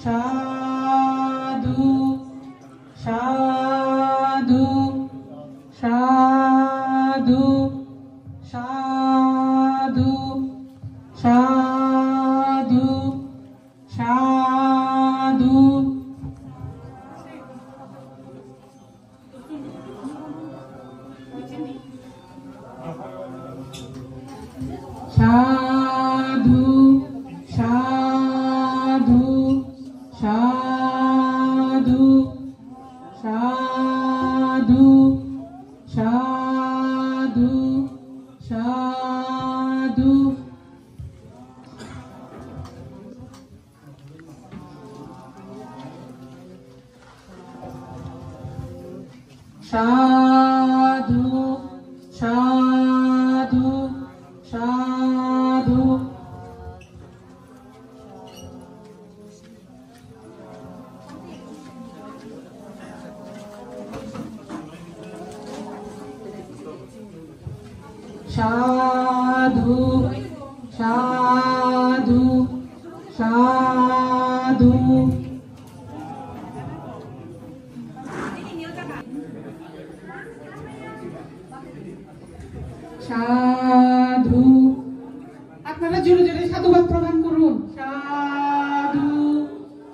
সাধু সাধু সাধু সাধু সাধু সাধু সাধু সাধু সাধু সাধু সাধু সাধু সাধু সাধু সাধু সাধু সাধু সাধু সাধু আপনারা জোরে জোরে সাধুবাদ প্রদান করুন সাধু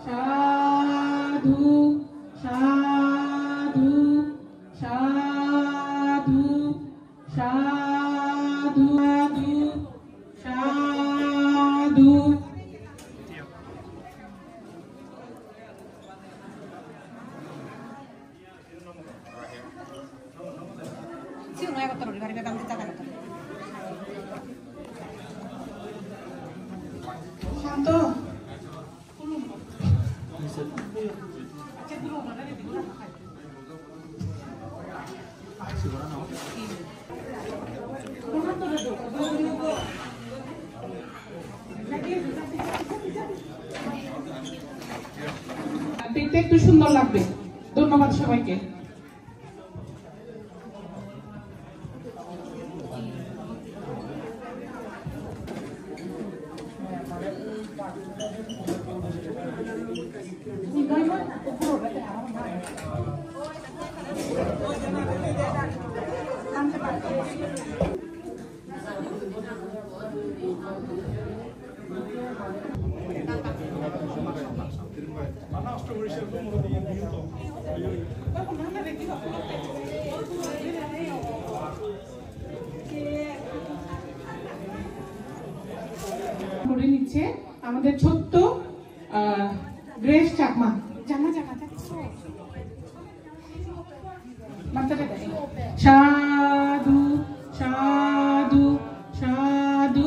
সাধু সাধু সাধু সাধু সাধু শান্ত দেখতে একটু সুন্দর লাগবে। ধন্যবাদ সবাইকে। করে নিচ্ছে আমাদের ছোট্ট গ্রেস চাকমা। সাধু সাধু সাধু।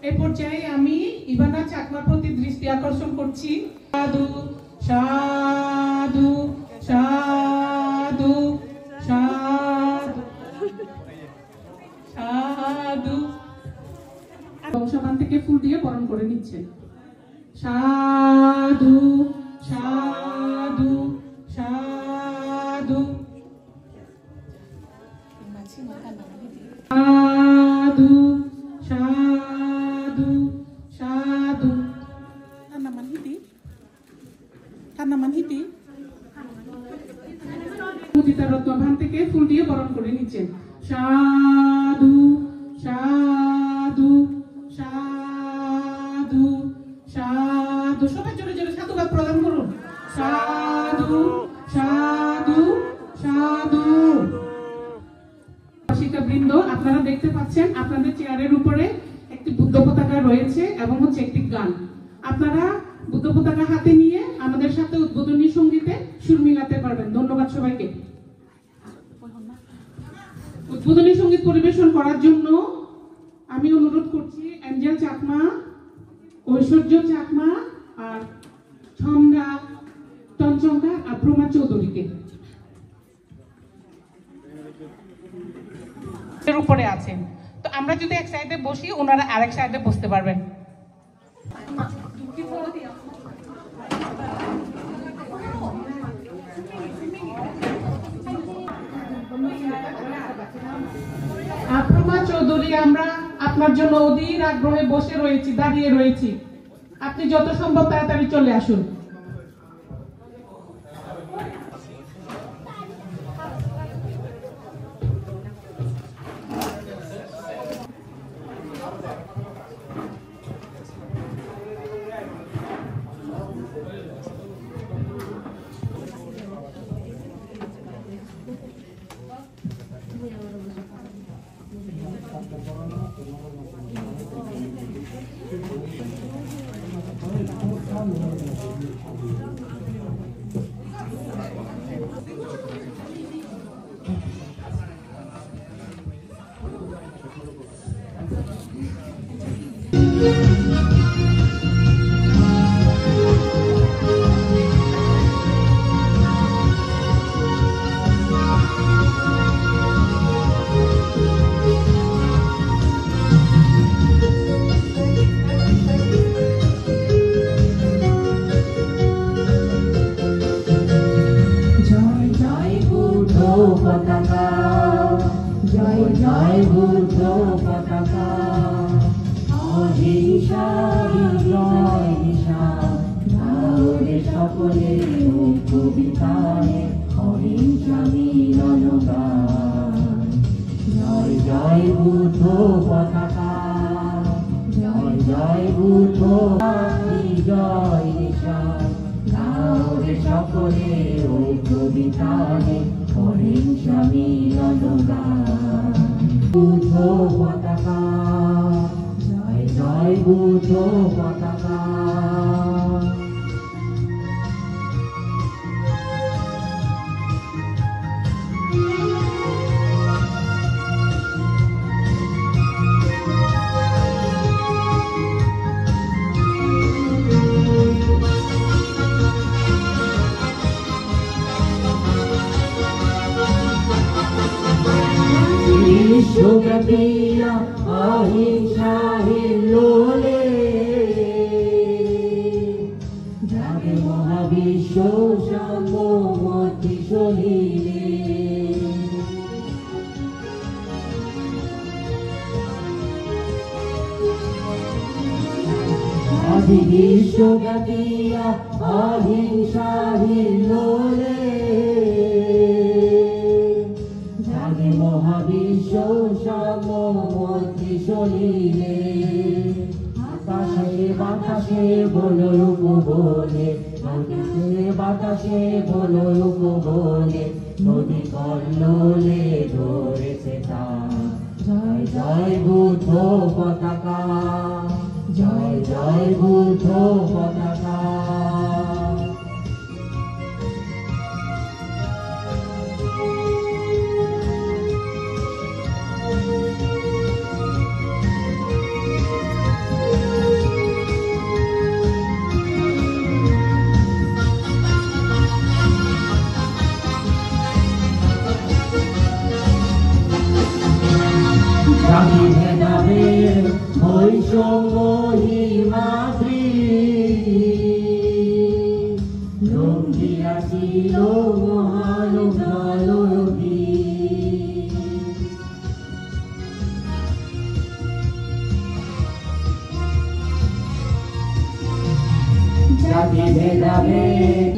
এ পর্যায়ে আমি ইভানা চাকমার প্রতি দৃষ্টি আকর্ষণ করছি। সাধু সাধু সাধু সাধু সাধু। বংশমান থেকে ফুল দিয়ে বরণ করে নিচ্ছেন। সাধু সাধু সাধু সাধু সাধু সাধু। মুদিতা রত্নভান থেকে ফুল দিয়ে বরণ করে নিচ্ছেন। সাধু সাধু সাধু সাধু। সবাই জোরে জোরে সাধুবাদ প্রদান করুন। সাধু সাধু সাধু। বৃন্দ আপনারা দেখতে পাচ্ছেন আপনাদের চেয়ারের উপরে একটি বুদ্ধ পতাকা রয়েছে এবং হচ্ছে একটি গান। আপনারা বুদ্ধ পতাকা হাতে নিয়ে আমাদের সাথে উদ্বোধনী সঙ্গীতে সুর মিলাতে পারবেন। ধন্যবাদ সবাইকে। উদ্বোধনী সঙ্গীত পরিবেশন করার জন্য আমি অনুরোধ করছি অ্যাঞ্জেল চাকমা, ঐশ্বর্য চাকমা আর ছন্দা চঞ্চঙ্কা আর প্রমা চৌধুরীকে। উপরে আছেন তো আমরা যদি এক সাইডে বসি ওনারা আরেক সাইডে বসতে পারবেন। প্রমা চৌধুরী, আমরা আপনার জন্য অধীর আগ্রহে বসে রয়েছি, দাঁড়িয়ে রয়েছি। আপনি যত সম্ভব তাড়াতাড়ি চলে আসুন। সকলে কবিতায় অহিংসা মিলনগান। জয় জয় বুদ্ধ পতাকা, জয় জয় বুদ্ধ জয় নিশান। গাও রে সকলে কবিতায় অহিংসা মিলনগান। বুদ্ধ পতাকা, জয় জয় বুদ্ধ পতাকা। বিশ্বব্যাপীয়া অহিংসা হিল্লোলে, জাগে মহাবিশ্ব সাম্যমতি সলিলে। আদি বিশ্বব্যাপীয়া অহিংসা হিল্লোলে, জাগে মহাবিশ্ব সাম্যমতি সলিলে। আকাশে বাতাসে বলো উপবনে, আকাশে বাতাসে বলো উপবনে, নদী কল্লোলে ধরেছে তার। জয় জয় বুদ্ধ পতাকা, জয় জয় বুদ্ধ পতাকা। জাতি ভেদাভেদ বৈষম্যহীমাদ্রি, লঙ্ঘিয়াছিল মহালোক জলধি। জাতি ভেদাভেদ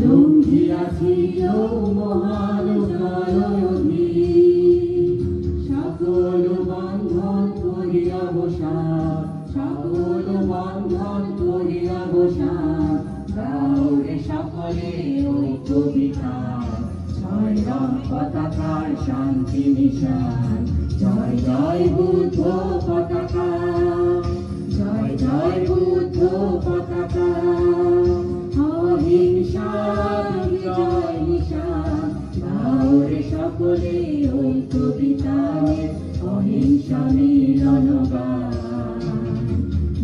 লঙ্ঘিয়াছিল মহালোক জলধি। সকল বন্ধন করি অবসান, সকল বন্ধন করি অবসান। গাও রে সকলে কবিতায় ছয় রং পতাকার শান্তি নিশান। জয় জয় বুদ্ধ পতাকা, জয় জয় বুদ্ধ পতাকা। অহিংসার বিজয় নিশান। গাও রে সকলে কবিতায় অহিংসা মিলনগান।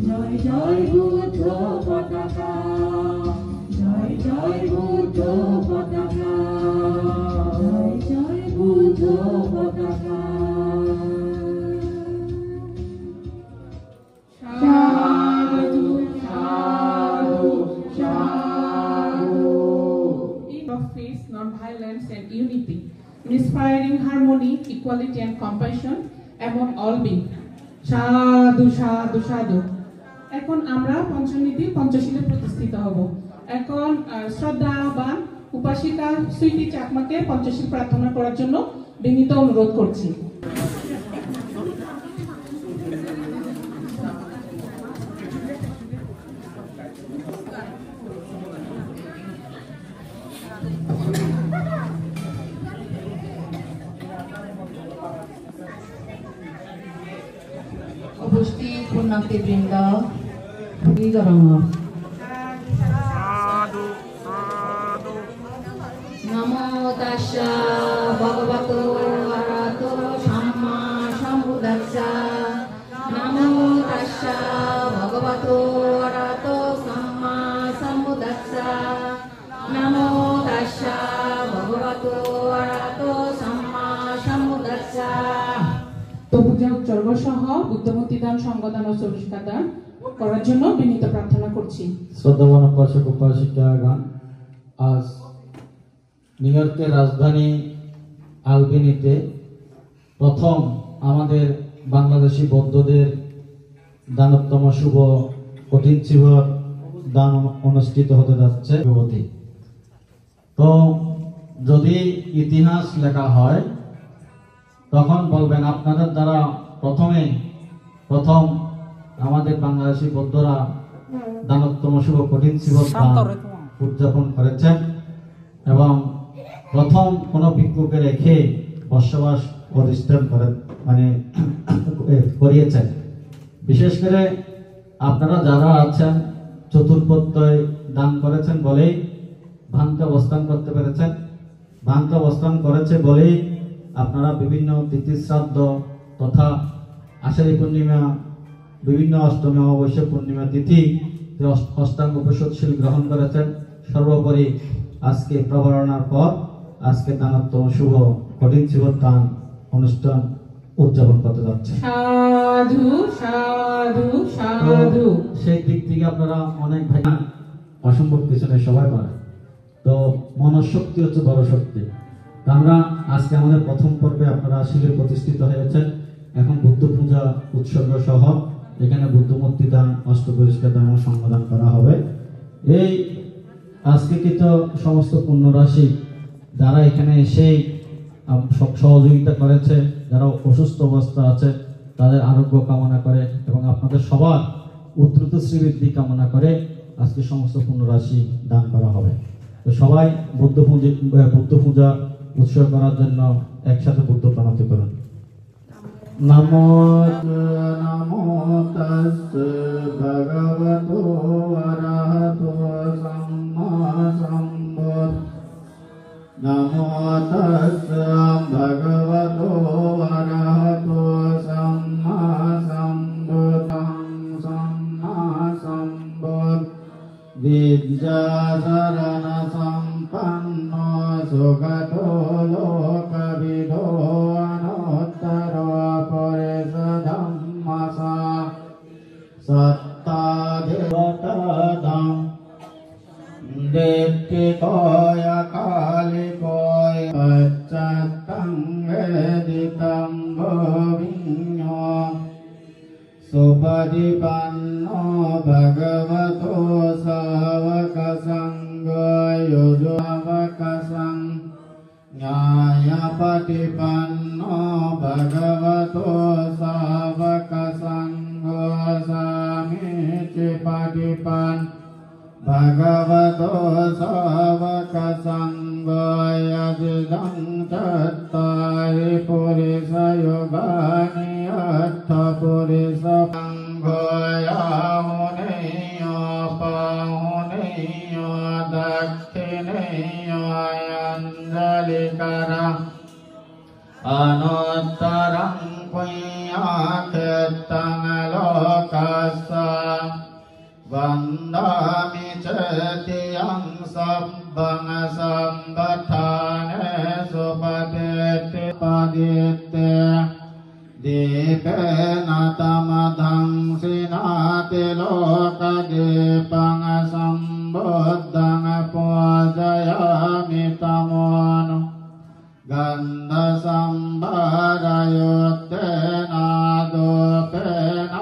জয় জয় বুদ্ধ পতাকা, জয় জয় বুদ্ধ পতাকা, জয় জয় বুদ্ধ পতাকা। সাধু সাধু সাধু। Of peace, non-violence and unity, inspiring harmony, equality and compassion among all beings. সাধু সাধু সাধু। এখন আমরা পঞ্চনীতি পঞ্চশীলে প্রতিষ্ঠিত হব। এখন শ্রদ্ধা আহ্বান উপাসিকা সুইটি চাকমাকে পঞ্চশীল প্রার্থনা করার জন্য বিনীত অনুরোধ করছি। উপস্থিত পুণ্যার্থীবৃন্দ, বিগরঙ্গ নমো তাস্সা ভগবতো আরহাতো সাম্মা সম্বুদ্ধাস্সা। নমো তাস্সা ভগবতো আরহাতো সাম্মা সম্বুদ্ধাস্সা। নমো তাস্সা ভগবতো আরহাতো সাম্মা সম্বুদ্ধাস্সা। পূজা উৎসর্গ সহ বুদ্ধমূর্তি দান, সঙ্গদান ও চল্লিশা দান করার জন্য বিনীত প্রার্থনা করছি। শ্রদ্ধাবান উপাসক উপাসিকাগণ, আজ নিউ ইয়র্কের রাজধানী আলবেনিতে প্রথম আমাদের বাংলাদেশি বৌদ্ধদের দানোত্তম শুভ কঠিন শিবির দান অনুষ্ঠিত হতে যাচ্ছে যুবতী। তো যদি ইতিহাস লেখা হয় তখন বলবেন আপনাদের দ্বারা প্রথম আমাদের বাংলাদেশি বৌদ্ধরা দানোত্তম শুভ কঠিন শিবর দান উদযাপন করেছেন এবং প্রথম কোন ভিক্ষুকে রেখে বসবাস প্রতিষ্ঠান করেন করিয়েছেন। বিশেষ করে আপনারা যারা আছেন চতুর্পত্যয় দান করেছেন বলেই ভান্তে অবস্থান করতে পেরেছেন। ভান্তে অবস্থান করেছে বলেই আপনারা বিভিন্ন তিথি শ্রাদ্ধ তথা আষাঢ়ী পূর্ণিমা, বিভিন্ন অষ্টমী, অমাবস্যা, পূর্ণিমা তিথি অষ্টাঙ্গ উপসৎশীল গ্রহণ করেছেন। সর্বোপরি আজকে প্রবরণার পর আজকে দানোত্তম শুভ কঠিন শিবর দান অনুষ্ঠান উদযাপন করতে যাচ্ছে। সাধু সাধু সাধু। সেই দিক থেকে আপনারা অনেক ভাই অসম্ভব কিছু নেই, সবাই পারে। তো মনশক্তি হচ্ছে বড় শক্তি। আমরা আজকে আমাদের প্রথম পর্বে আপনারা শিবির প্রতিষ্ঠিত হয়েছেন। এখন বুদ্ধ পূজা উৎসর্গ সহ এখানে বুদ্ধ মূর্তি দান, অষ্ট পরিষ্কার দান ও সংবাদান করা হবে। এই আজকে কিন্তু সমস্ত পুণ্যরাশি যারা এখানে এসে সহযোগিতা করেছে, যারা অসুস্থ অবস্থা আছে তাদের আরোগ্য কামনা করে এবং আপনাদের সবার উত্তরোত্ত শ্রীবৃদ্ধি কামনা করে আজকে সমস্ত পুণ্যরাশি দান করা হবে। তো সবাই বুদ্ধ পূজা উৎসর্গ করার জন্য একসাথে বুদ্ধ প্রণতি করুন। নমো নমো তস্যে ভগবতো অরহতো সম্মা সম্বুদ্ধ। নমো তস্যে ভগবতো অরহতো সম্মা সম্বুদ্ধ। সম্মা সম্বুদ্ধ। বিদ্যা শরণ সম্পন্ন সুগতো লোকবিদো অনুত্তর পরেশ ধম্মসা সত্তা দেবতাদম দেবকয় কালিকয় পশ্চাত্তং বেদিতং ভবিন্য সুপদিপন্নো ভগবতো শাবক সংঘায় যুবক সংঘ ন্যায়পটিপন্নো ভগবতো শাবক সংঘ সামিচি পটিপন্ন ভগবতো শাবক সংঘায় যদং চত্তারি পুরিষ যোগানি অর্থ পুরিষ সংঘায় হুনেয় পাহুনেয় দক্ষিণেয় অঞ্জলিকর অনুত্তরং পুণ্যক্ষেত্রং লোকস্য वन्दामि च तियं सब्बं सम्बठाने सुपदेति पदिते दीपेन तमधं सिनाति लोकदीपं सम्बुद्धं पूजयामि तमोनु गन्धसम्भरयुक्तेनादोपेन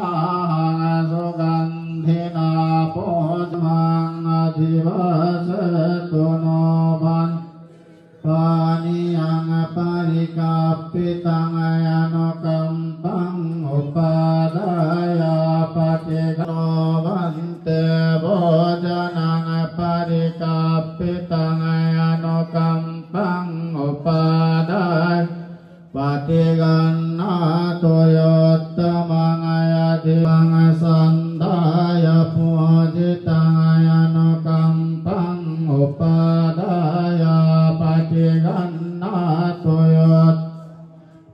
सुगन्धिना पूजमाधिवसतु नो वन् पानीयं परिकल्पितं अनुकम्पं उपादाय पतिगो वन्ते भोजनं परिकल्पितं अनुकम्पं उपादाय पतिगन्नातो योत्तमं यदिवं सन्धाय पूजितं अनुकम्पं उपादाय पतिगन्नातो योत्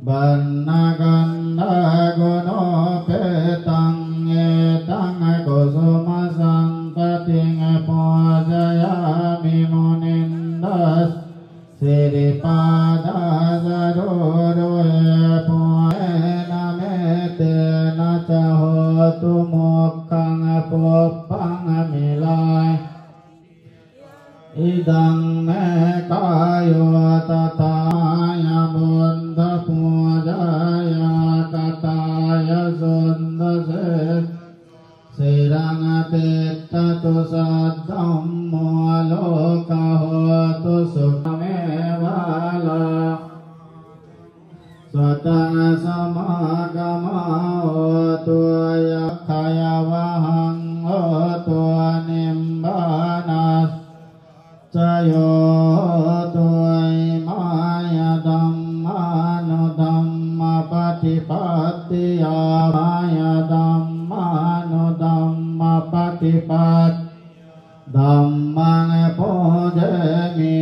वर्णगन्धगुणोपेतं एतं कुसुमसन्ततिं पूजयामि मुनिन्दस् श्रीपादासरोरुहे पुएन मे तेन च होतु मोक्षं पुप्पं मिलाय इदं मे कायो तथाय बुद्ध पूजाय कथाय सुन्दसे शिरं तीर्थतु सद्धम्मो लोकहोतु सुखमेवाला स्वतः समागमोतु यक्षयवहं होतु निम्बानस् चयोतु इमाय धम्मानुधम्मपटिपत्तिया माय धम्मानुधम्मपटिपत् धम्मं पूजयामि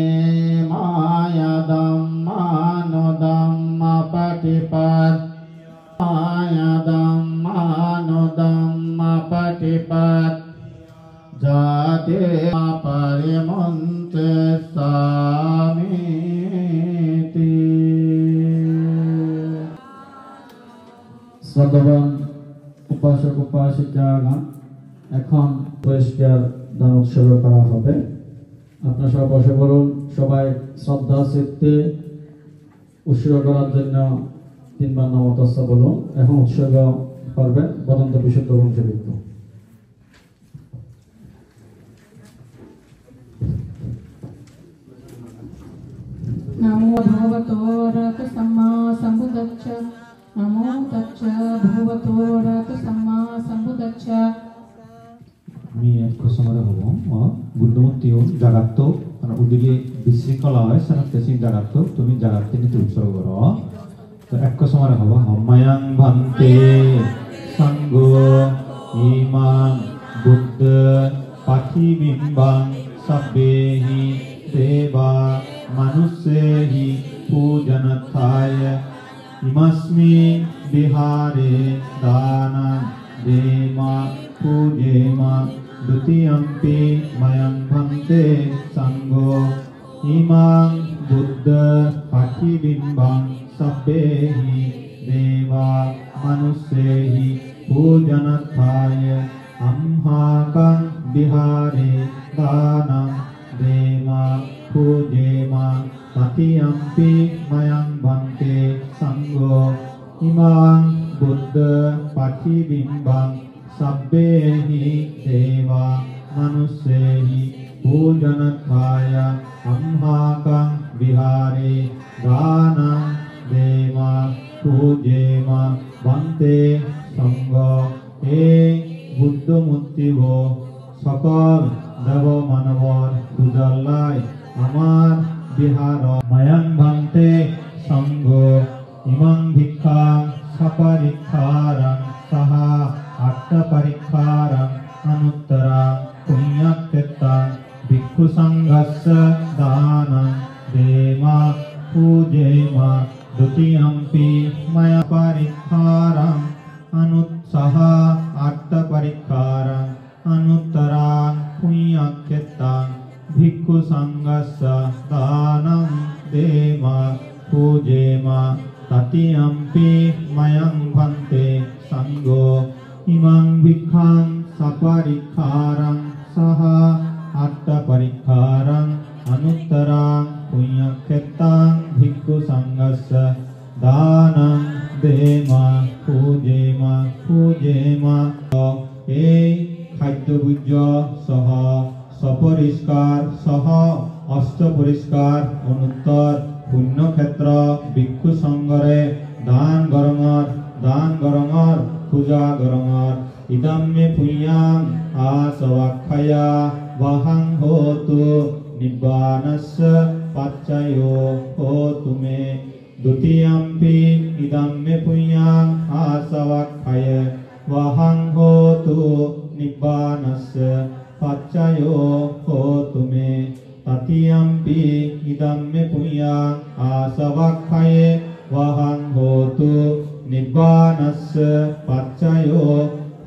माय धम्मानुधम्मपटिपत् माय धम्मानुधम्मपटिपत् जाते परिमुन्ते सामीति শ্রদ্ধাবান উপাসক উপাসিকাগণ এখন পরিষ্কার দান উৎসর্গ করা হবে। আপনারা সবাই বসে বলুন, সবাই শ্রদ্ধা চিত্তে উৎসর্গ করার জন্য তিনবার নমো তস্সা বলুন। এখন উৎসর্গ করবেন বদন্ত বিশুদ্ধ বংশবিদ্য। नमो भगवतो रत सम्मा सम्बुद्धच्छ नमो तच्च भगवतो रत सम्मा सम्बुद्धच्छ আমি এক সময় হব বুদ্ধমূর্তিও জাগাত্ত মানে ওদিকে বিশৃঙ্খলা হয় সারাতেসিং জাগাত্ত তুমি জাগাতে নিতে উৎসর্গ করো। তো এক সময় হব হম্মায়াং ভান্তে সাঙ্গ ইমাং বুদ্ধ পাখি বিম্বাং সাব্বেহি দেবা মানুষেহি পূজনথায় ইমাস্মিন বিহারে দানাং দেমা पूजेमा द्वितीयम्पि मयं भन्ते संगो इमां बुद्ध पाठिबिम्बं सब्बेहि देवा मनुष्येहि पूजनार्थाय अम्हाकं विहारे दानं देमा पूजेमा तृतीयम्पि मयं भन्ते संगो इमां बुद्ध पाठिबिम्बं सब्बेहि देवा मनुष्येहि पूजनार्थाय अम्हाकं विहारे दानं देवा पूजेमा भन्ते संगो ए बुद्धमूर्तिगो सकल देव मानवर पूजालाई आमार विहार मयं भन्ते संगो इमं भिक्षां सपरिक्षारं सहा अट्टपरिक्षारं अनुत्तरा पुण्यक्षेत्रं भिक्षु संघस्य दानं देमा पूजेमा द्वितीयम्पि मया परिक्षारं अनुत्साह अट्टपरिक्षारं अनुत्तरा पुण्यक्षेत्रं भिक्षु संघस्य दानं देमा पूजेमा तृतीयम्पि मयं भन्ते संगो इमं भिक्षां सपरिक्षारं सह अट्टपरिक्षारं अनुत्तरां पुण्यक्षेत्रं भिक्षु संघस्य दानं देमा पूजेमा पूजेमा ए खाद्यभुज्य सह सपरिष्कार सह अष्टपरिष्कार अनुत्तर पुण्यक्षेत्र भिक्षु संघरे दान गरमर पूजा गरमर इदं मे पुण्यां आसवाक्षया वहं होतु निब्बानस्य पच्चयो होतु मे द्वितीयम्पि इदं मे पुण्यां आसवाक्षय वहं होतु निब्बानस्य पच्चयो होतु मे तृतीयम्पि इदं मे पुण्यां आसवाक्षय वहं होतु निब्बानस्य पच्चयो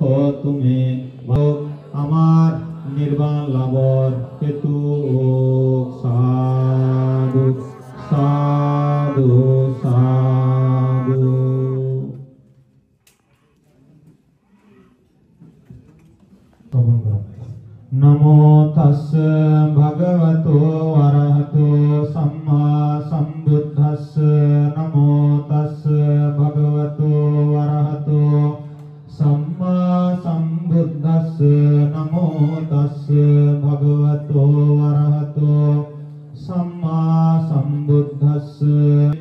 होतु मे आमार निर्वाण लाभर हेतु साधु साधु साधु। नमो तस्स भगवतो अरहतो सम्मा सम्बुद्धस्स नमो तस्स भगवतो अरहतो सम्मा सम्बुद्धस्स नमो तस्स භගවතෝ අරහතෝ සම්මා සම්බුද්දස්ස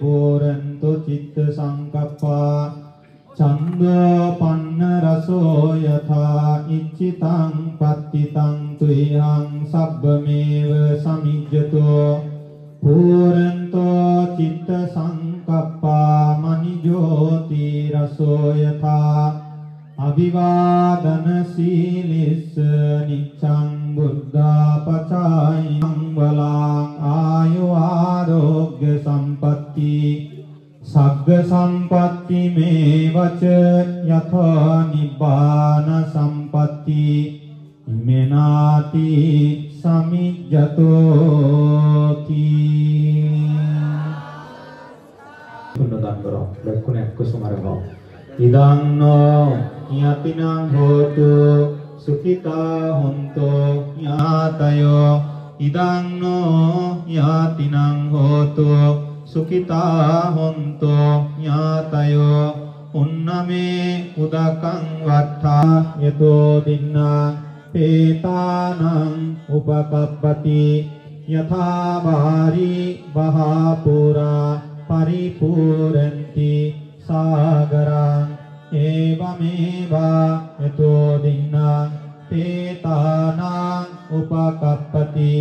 පෝරන්තෝ චිත්ත සංකප්පා චන්දෝ පන්න රසෝ යථා ඉච්ඡිතං පත්තිතං තුයං සබ්බමේව සමිජ්ජතෝ පෝරන්තෝ චිත්ත සංකප්පා මනිජෝති රසෝ යථා අභිවාදන සීලිස්ස නිච්ඡං බුද්ධාපචායං වලං ආයු ආරෝග්‍ය සම්පatti සග්ග සම්පatti මේවච යථා නිබ්බාන සම්පatti ඉමෙනාති සමිජ්ජතෝති පුනදාන කරෝ ලක්කුණක් කුසුමරගෝ ඉදන්නෝ යතිනං හෝතු සුඛිතා හොන්තෝ යාතයෝ ඉදන්නෝ යතිනං හෝතු සුඛිතා හොන්තෝ යාතයෝ උන්නමේ උදකං වත්තා යතෝ දින්නා පේතානං උපකප්පති යථා වාරි වහා පුරා පරිපූර්ණති सागरं एवमेवा यतो दिन्ना पेतानां उपकप्पति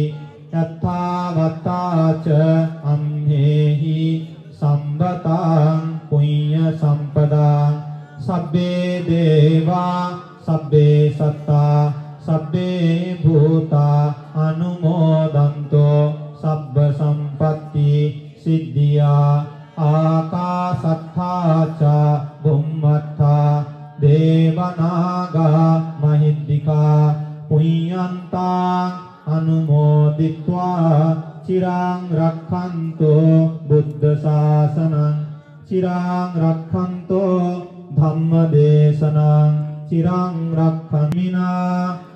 यथावता च अम्हेहि संवतां पुण्य संपदा सब्बे देवा सब्बे सत्ता सब्बे भूता अनुमोदन्तो सब्ब संपत्ति सिद्धिया आकाशत्था च बुम्मत्था देवनागा महिद्दिका पुण्यन्तां अनुमोदित्वा चिरां रक्षन्तो बुद्ध शासनं चिरां रक्षन्तो धम्मदेशनं चिरां रक्षन्मिना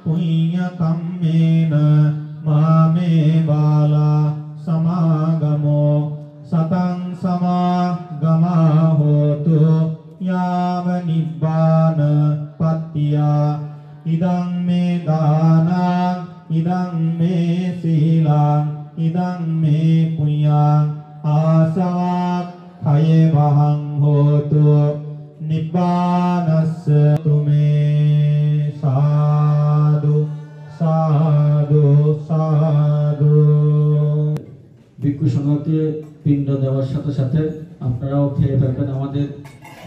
पुण्यकम्मेन मामे बाला समागमो सतं समागमा होतु याव निब्बान पत्तिया इदं मे दानं इदं मे सीलं इदं मे पुण्यं आसवाक् खयेवहं होतु निब्बानस्य तुमे साधु साधु साधु ভিক্ষু সংঘকে পিণ্ড দেওয়ার সাথে সাথে আপনারাও খেয়ে ফেলবেন। আমাদের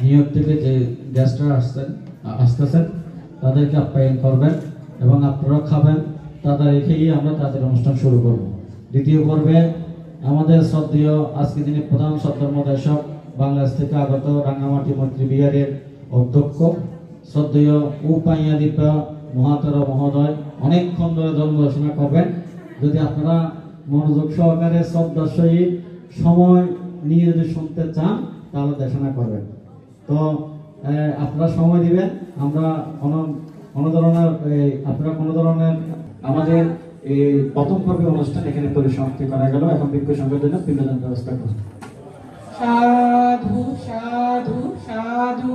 নিয়োগ থেকে যে গেস্টরা আসতেছেন তাদেরকে আপ্যায়ন করবেন এবং আপনারাও খাবেন। তাদের রেখেই আমরা তাদের অনুষ্ঠান শুরু করব। দ্বিতীয় পর্বে আমাদের শ্রদ্ধেয় আজকে যিনি প্রধান শ্রদ্ধামোদর্শক বাংলাদেশ থেকে আগত রাঙ্গামাটি মৈত্রী বিহারের অধ্যক্ষ শ্রদ্ধেয় উপাইয়াদীপা মহাতর মহোদয় অনেকক্ষণ ধরে ধর্ম ঘোষণা করবেন। যদি আপনারা মনোযোগ সহকারে শ্রদ্ধার সহিত সময় নিয়ে যদি শুনতে চান তাহলে দেশনা করবেন। তো আপনারা সময় দিবেন। আমরা কোনো ধরনের আমাদের এই প্রথম পর্বে অনুষ্ঠান এখানে পরিসমাপ্তি করা গেল। এখন ভিক্ষু সংঘের জন্য পিণ্ডদান ব্যবস্থা করুন। সাধু সাধু সাধু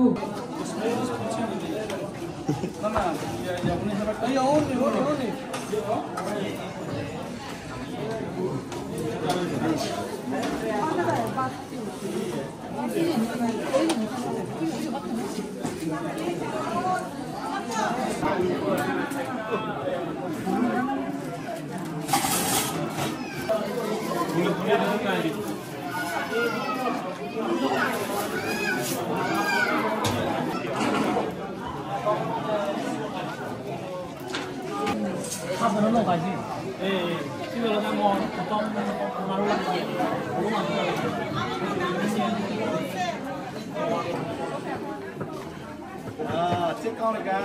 chết con này cả.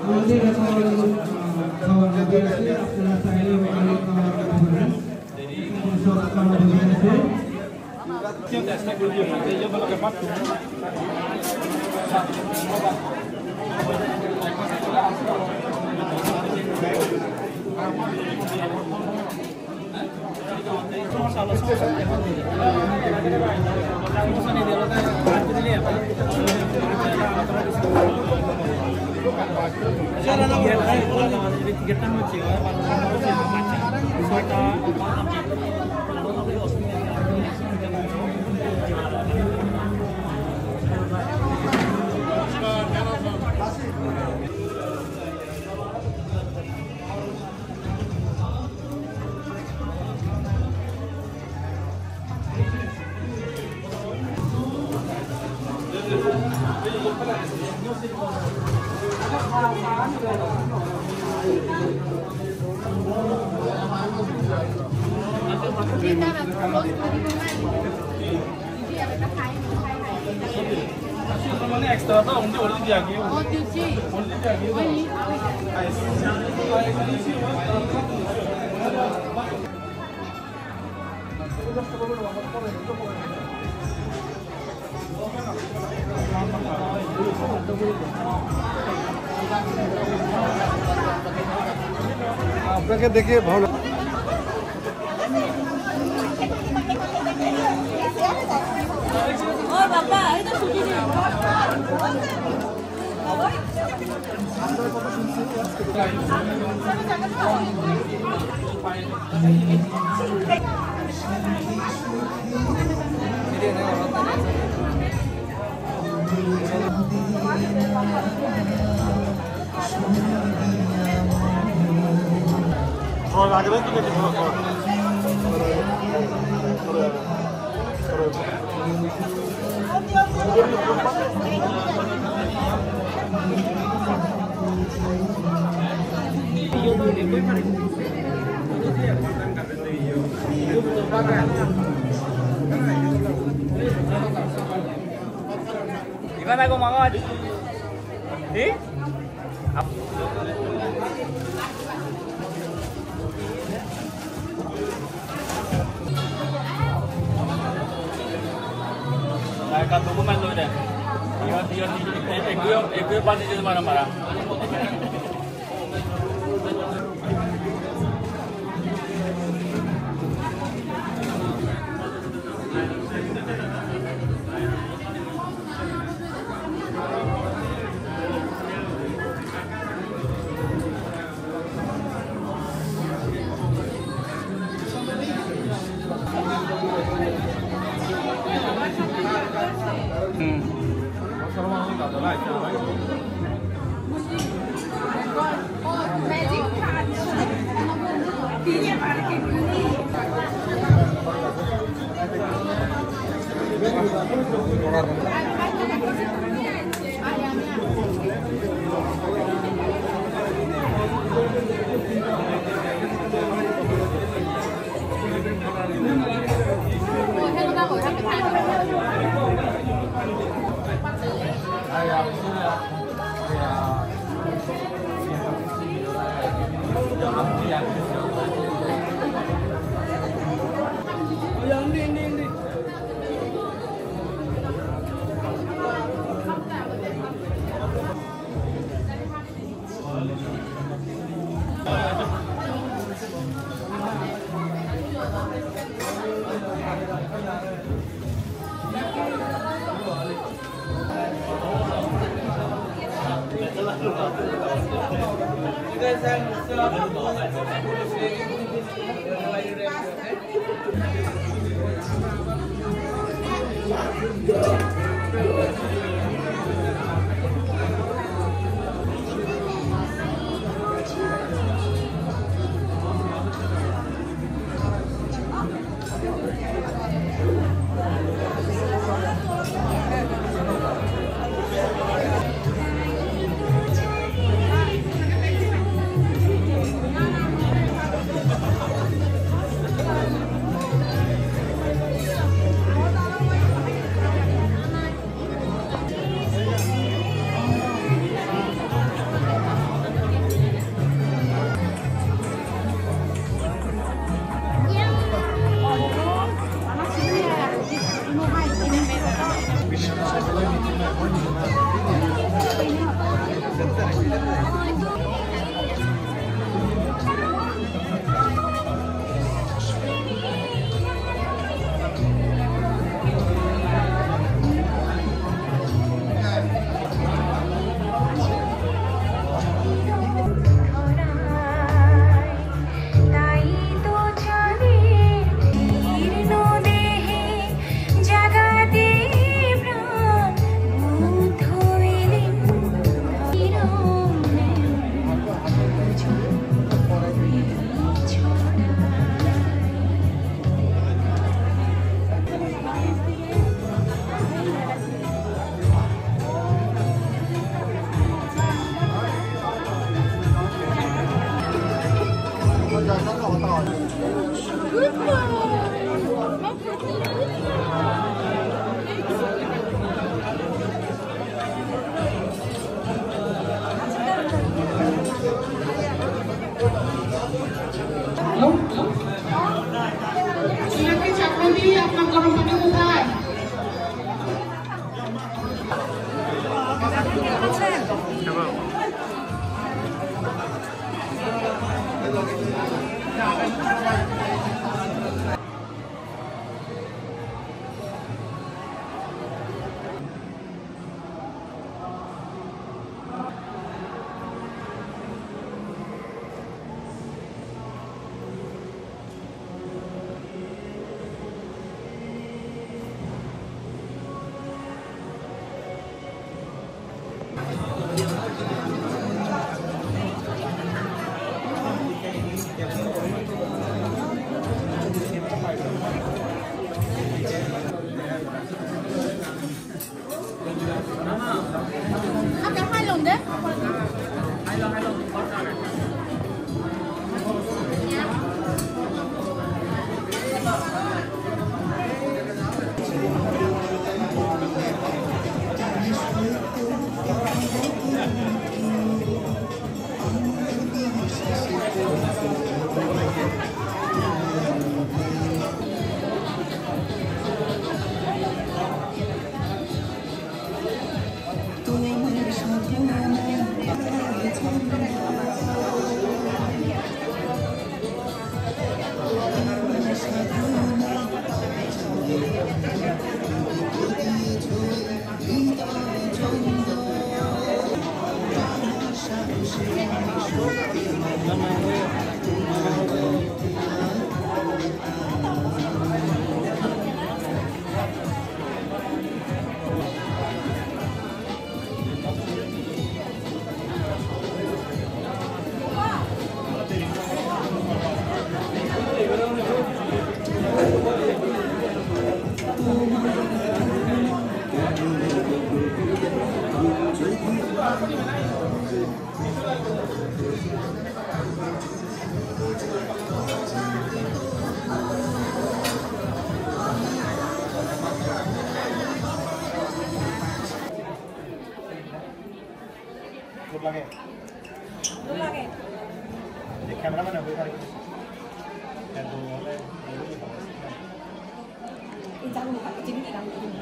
আমাদের এখন খাবার খাবে আছে আপনারা চাইলে ওখানে খাবার খেতে পারেন সব খাবার হয়ে গেছে extra tau onde ordi dia aqui. Onde dia aqui. আপনাকে দেখে ভালো ও বাবা এই তো ছুটি নেই আগে থেকে Gimana kau mau aja? Kat dokumen tu dah. Dia pasti jadi marah-marah. ইলাকি চাকরি আপনার গরম পানি কোথায়?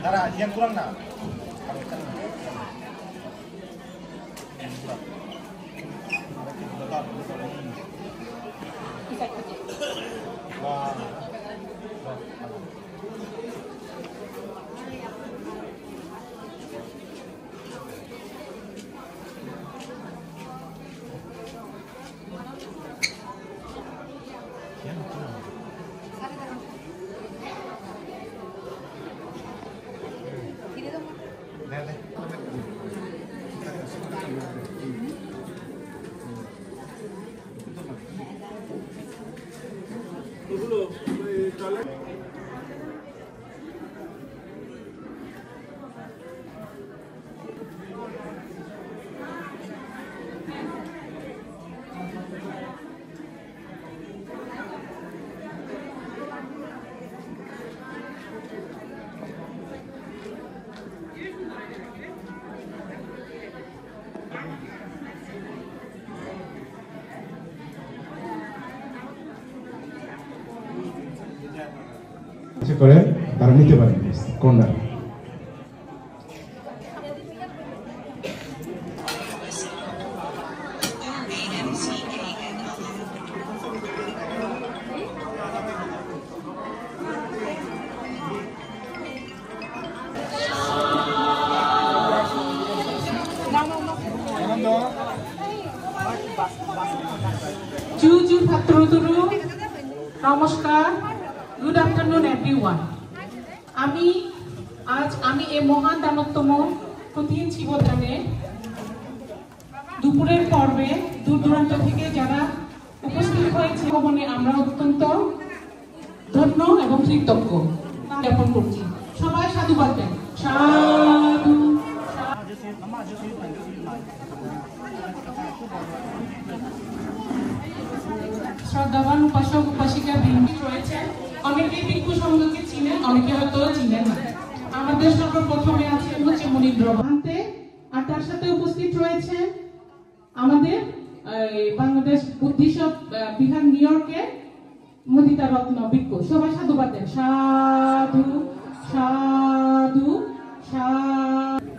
Nara, yang kurang nak? করে তারা নিতে পারেন কোনটা জুজু ছাত্রছাত্রী নমস্কার, গুড আফটারনুন এভরিওয়ান। আমি এই মহান দানবতম কঠিন শিবদানে দুপুরের পর্বে দূর দূরান্ত থেকে যারা উপস্থিত হয়েছে ভবনে আমরা অত্যন্ত ধন্য এবং কৃতজ্ঞ জ্ঞাপন করছি। সবাই সাধুবাদ দেন। সাধু। শ্রদ্ধাবান উপাসক উপাসিকা বৃন্দ রয়েছেন। অনেকেই ভিক্ষু সংঘকে চিনেন, অনেকে হয়তো চিনেন না। আমাদের সর্বপ্রথমে আছেন হচ্ছে মনীন্দ্র ভান্তে, আর তার সাথে উপস্থিত রয়েছে আমাদের বাংলাদেশ বুদ্ধিস্ট বিহার নিউ ইয়র্কে মুদিতা রত্ন ভিক্ষু। সবাই সাধুবাদ দেন। সাধু সাধু সাধু।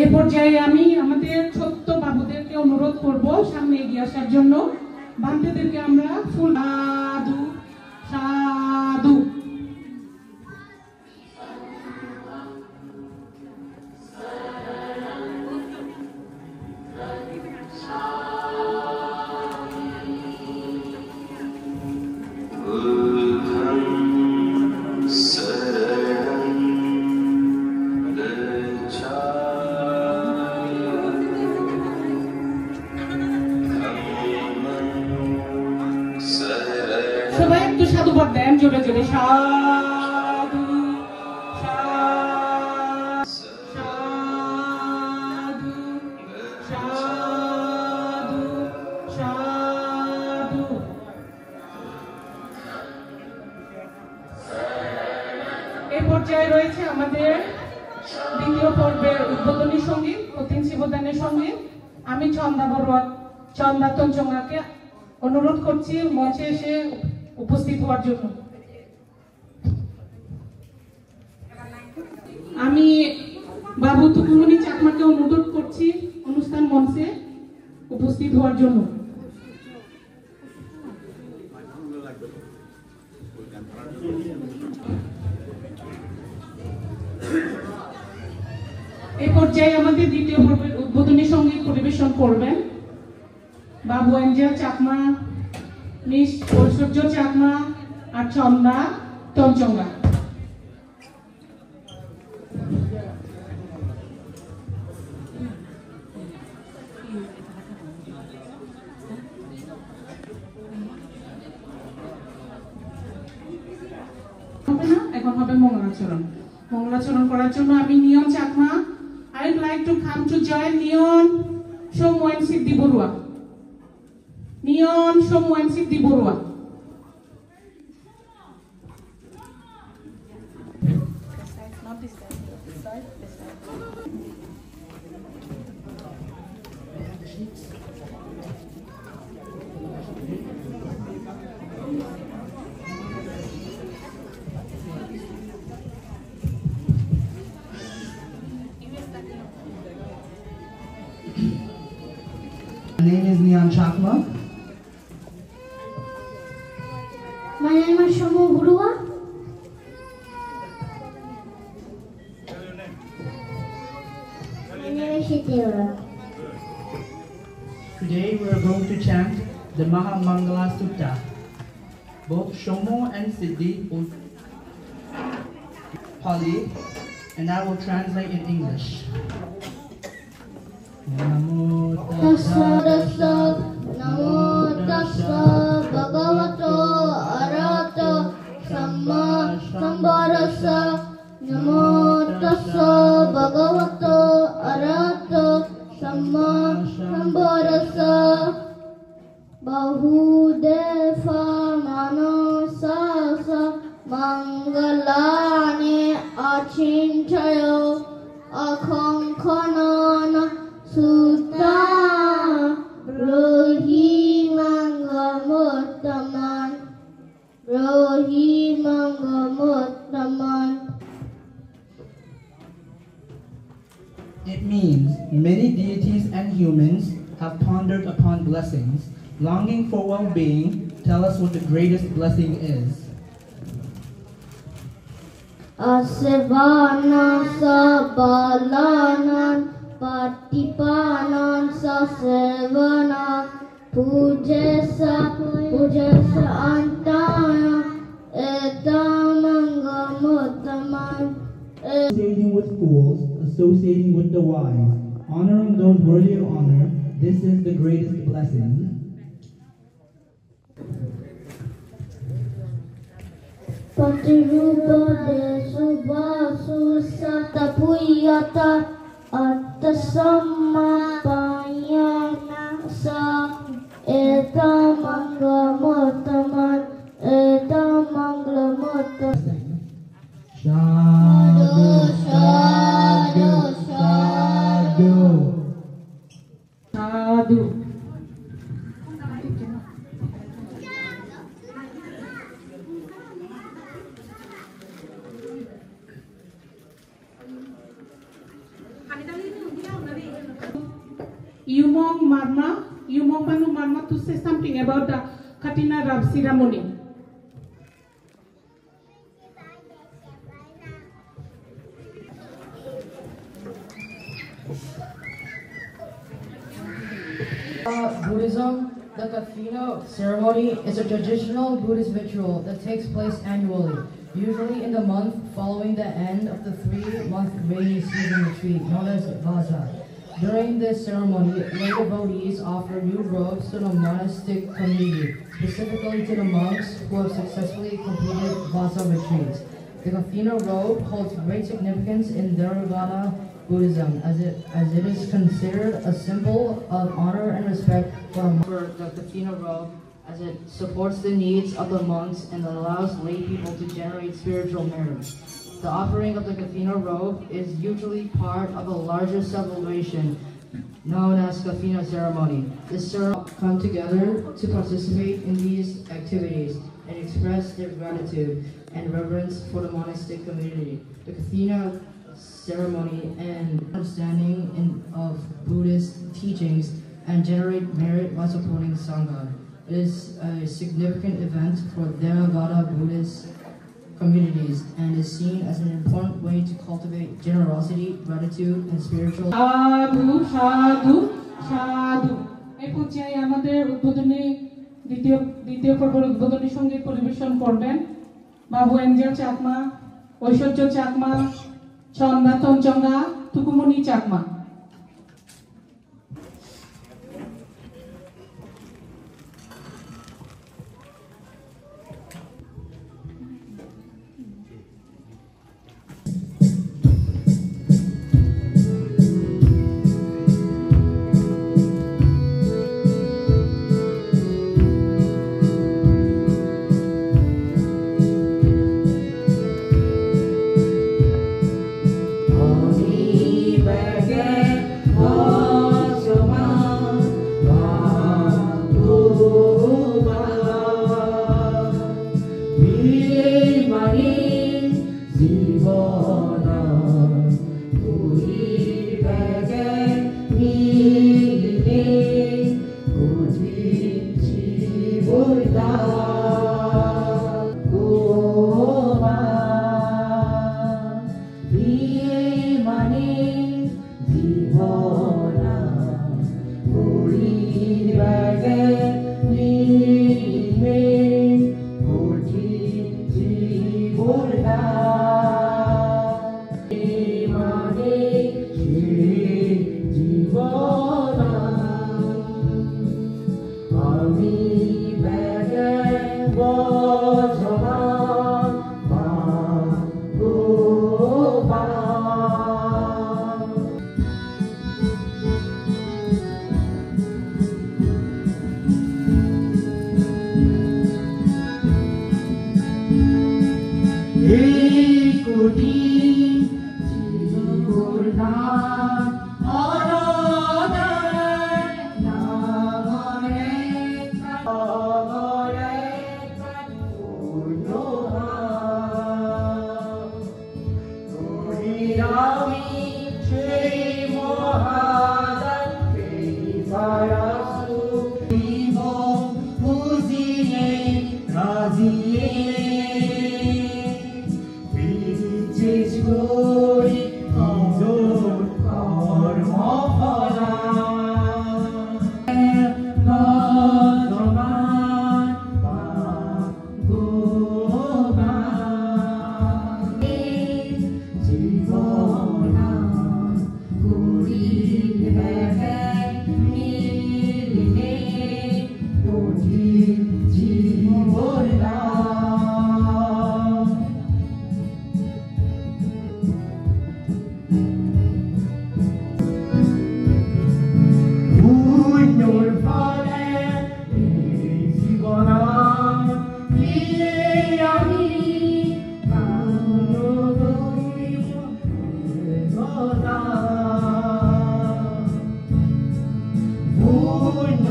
এ পর্যায়ে আমি আমাদের ছোট্ট বাবুদেরকে অনুরোধ করব সামনে এগিয়ে আসার জন্য। বান্তেদেরকে আমরা ফুল সাধু সাধু। সবাই একটু সাধুবাদ দেন জোরে জোরে। সাধু সাধু সাধু সাধু। এই পর্যায়ে রয়েছে আমাদের দ্বিতীয় পর্বের উদ্বোধনী সঙ্গীত প্রতিম শিবদানের সঙ্গে আমি চন্দা বড়ুয়া চন্দা তঞ্চঙ্গাকে অনুরোধ করছি মঞ্চে এসে উপস্থিত হওয়ার জন্য। আমি বাবু তুকুমণি চাকমাকে অনুরোধ করছি অনুষ্ঠান মঞ্চে উপস্থিত হওয়ার জন্য। এই পর্যায়ে আমাদের দ্বিতীয় পর্বের উদ্বোধনী সঙ্গীত পরিবেশন করবেন বাবু এঞ্জেল চাকমা, মিস ঐশ্বর্য চাকমা আর চন্দা তঞ্চঙ্গা। এখন হবে মঙ্গলাচরণ। মঙ্গলাচরণ করার জন্য আমি নিয়ন Chakma, I would like to come to join Neon Shomwen Siddhi Borua. Neon Shomwen Siddhi Borua. My name is Neon Chakma. My name is Shamu Burua. My name is Shitira. Today we are going to chant the Mahamangala Sutta. Both Shomo and Siddhi will Pali, and I will translate in English. Namo Tassa Namo Tassa Bhagavato Arahato Samma Sambuddhassa. Namo Tassa Bhagavato Arahato Samma Sambuddhassa. Bahudeva Manasasa Mangalani Achinchayo Akankanana Sutta Rohi Mangamottaman Rohi Mangamottaman. It means many deities and humans have pondered upon blessings, longing for well-being. Tell us what the greatest blessing is. Asevana Sabalanan Patipanan Sasevana Pujesa Antana Etamangamottaman. Associating with fools, associating with the wise, honoring those worthy of honor, this is the greatest blessing. Patirupa Desubhasu Satapuyata Attasamma Payana Sa Sadhu. Yumong Panu Marma to say something about the Katina Rab ceremony. Buddhism, the Kathina ceremony is a traditional Buddhist ritual that takes place annually, usually in the month following the end of the 3-month rainy season retreat known as Vasa. During this ceremony, lay devotees offer new robes to the monastic community, specifically to the monks who have successfully completed Vasa retreats. The Kathina robe holds great significance in Theravada Buddhism, as it is considered a symbol of honor and respect for the Kathina robe, as it supports the needs of the monks and allows lay people to generate spiritual merit. The offering of the Kathina robe is usually part of a larger celebration known as Kathina ceremony. This ceremony come together to participate in these activities and express their gratitude and reverence for the monastic community. The Kathina ceremony and understanding of Buddhist teachings and generate merit while supporting Sangha. It is a significant event for Theravada Buddhist communities and is seen as an important way to cultivate generosity, gratitude, and spiritual. Sadhu, sadhu, sadhu. এই পর্যায়ে আমাদের উদ্বোধনী দ্বিতীয় পর্বের উদ্বোধনী সঙ্গীত পরিবেশন করবেন বাবু এঞ্জেল চাকমা, ঐশ্বর্য চাকমা, চন্দা তঞ্চঙ্গা, তুকুমণি চাকমা। Bhagavad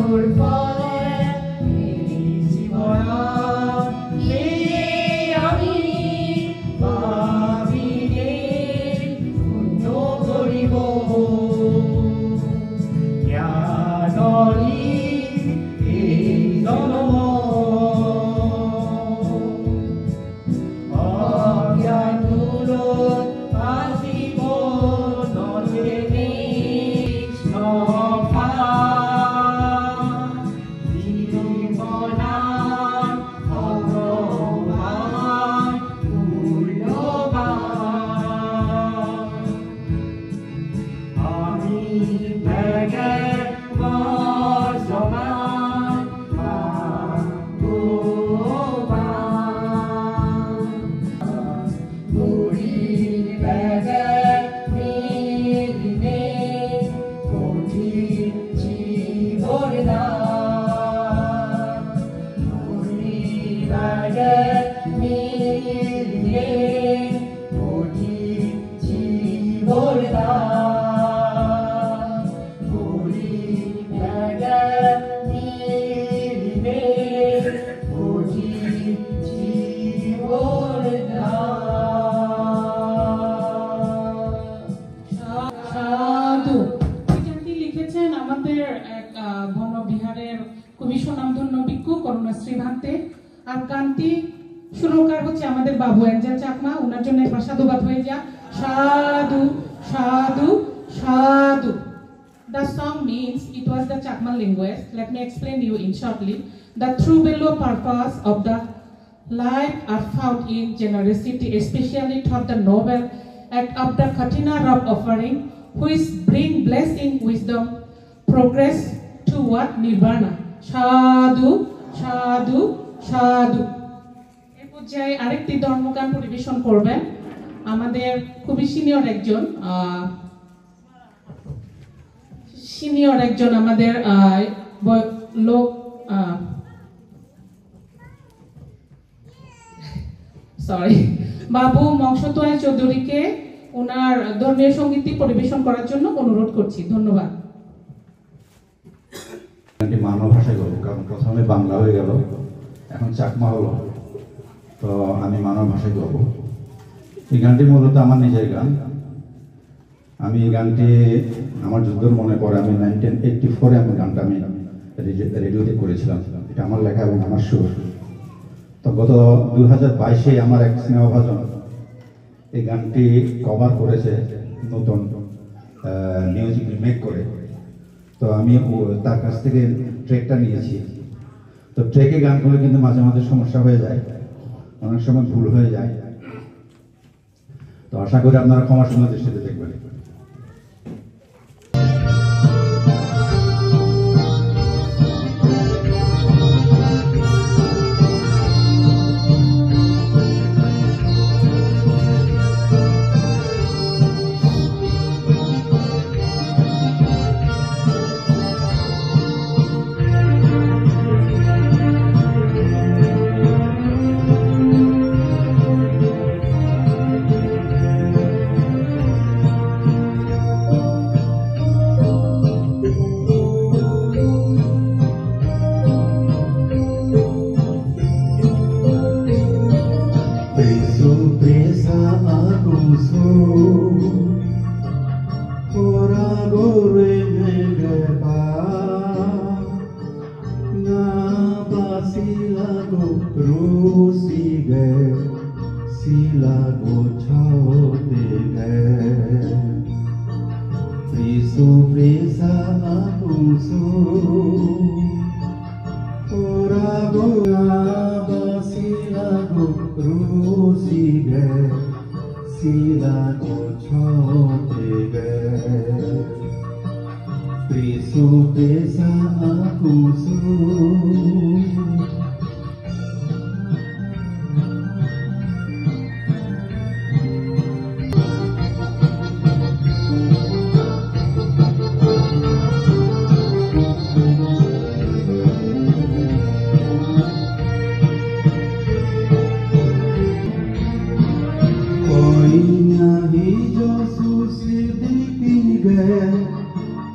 তোর ফলে জীবন আমি ভাবিনে পুণ্য করিব জ্ঞানৰি এই জনম অজ্ঞান দূৰত আজিব নথেনে নফা জীৱনাৰ ভগৱান মূল্যৱান আমি বেগে বৰ্তমান সাধু। এই গানটি লিখেছেন আমাদের এক বনবিহারের খুবই সুনামধন্য ভিক্ষু করুণাশ্রী ভান্তে। আর গানটি সুরকার হচ্ছে আমাদের বাবু এঞ্জেল চাকমা। ওনার জন্য একবার সাধুবাদ হয়ে যা। সাধু সাধু সাধু. The song means it was the Chakma language. Let me explain you in shortly. The true value purpose of the life are found in generosity, especially through the noble act of the Katina Rab offering, which bring blessing, wisdom, progress toward Nirvana. Sadhu, sadhu, sadhu. এই পর্যায়ে আরেকটি ধর্মগান পরিবেশন করবেন আমাদের খুবই senior একজন আমাদের লোক বাবু মংসতোয় চৌধুরীকে ওনার ধর্মীয় সঙ্গীতটি পরিবেশন করার জন্য অনুরোধ করছি। ধন্যবাদ। মানব ভাষায় গাবো, কারণ প্রথমে বাংলা হয়ে গেল, এখন চাকমা হলো, তো আমি মানব ভাষায় গাবো। এই গানটি মূলত আমার নিজের গান। আমি এই গানটি আমার যুদ্ধের মনে পড়ে, আমি 1984-এ আমি গানটা আমি রেডিওতে করেছিলাম। এটা আমার লেখা এবং আমার সুর। তো গত 2022-এ আমার এক স্নেহভাজন এই গানটি কভার করেছে নতুন মিউজিক রিমেক করে। তো আমি তার কাছ থেকে ট্রেকটা নিয়েছি। তো ট্রেকে গান করে কিন্তু মাঝে মাঝে সমস্যা হয়ে যায়, অনেক সময় ভুল হয়ে যায়। তো আশা করি আপনারা ক্ষমা সুন্দর দৃষ্টিতে দেখবেন।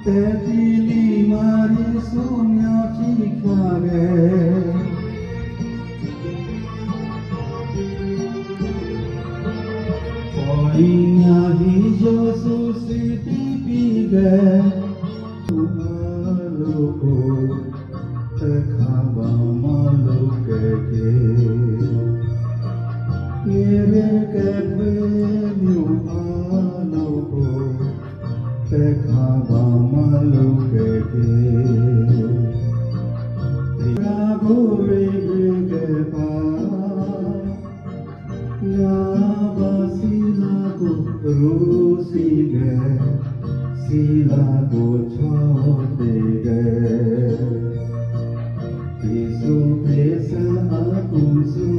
Tetili mari sunya লাগে Oinyahi Josu Siti Pige Maluku Tekhaba Maluke Nire Kedwe Nyu Maluku Tekhaba Maluke Ragore Gepa Silago Rusige Silago Chodege Pisu Pesa Akunsu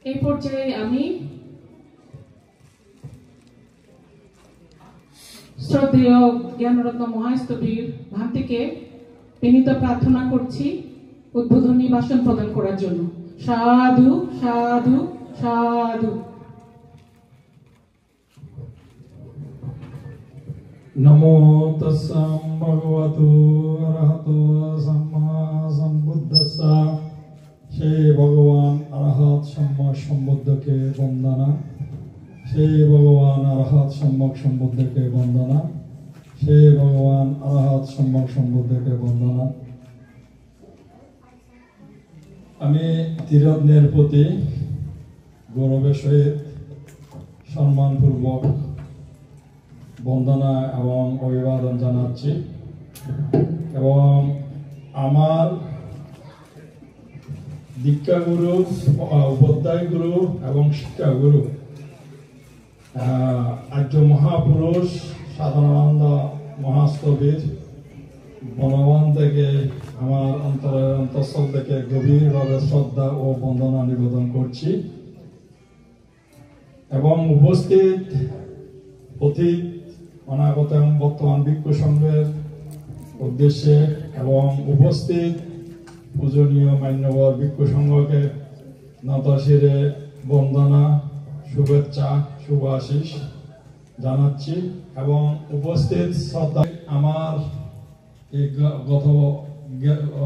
এই পর্যায়ে আমি শ্রদ্ধেয় জ্ঞানরত্ন মহাস্তবীর ভান্তিকে বিনীত প্রার্থনা করছি উদ্বোধনী ভাষণ প্রদান করার জন্য। সাধু সাধু সাধু। নমো তস্যা ভগবতো অরহতো সম্মা সম্বুদ্ধস্যা। সেই ভগবান অরহত সম্যক সম্বুদ্ধকে বন্দনা। সেই ভগবান অরহত সম্যক সম্বুদ্ধকে বন্দনা। সেই ভগবান অরহত সম্যক সম্বুদ্ধকে বন্দনা। আমি তীরত্নের প্রতি গৌরবের সহিত সম্মানপূর্বক বন্দনা এবং অভিবাদন জানাচ্ছি এবং আমার দীক্ষাগুরু, উপাধ্যায় গুরু এবং শিক্ষাগুরু আর্য মহাপুরুষ সাধনানন্দ মহাস্তবীর বনবান থেকে আমার অন্তঃস্থল থেকে গভীরভাবে শ্রদ্ধা ও বন্দনা নিবেদন করছি এবং উপস্থিত অতীত অনাগত এবং বর্তমান ভিক্ষু সংঘের উদ্দেশ্যে এবং উপস্থিত পূজনীয় মান্যবর ভিক্ষু সংঘকে নতশিরে বন্দনা, শুভেচ্ছা, শুভ আশিস জানাচ্ছি এবং উপস্থিত শ্রদ্ধা আমার এই গত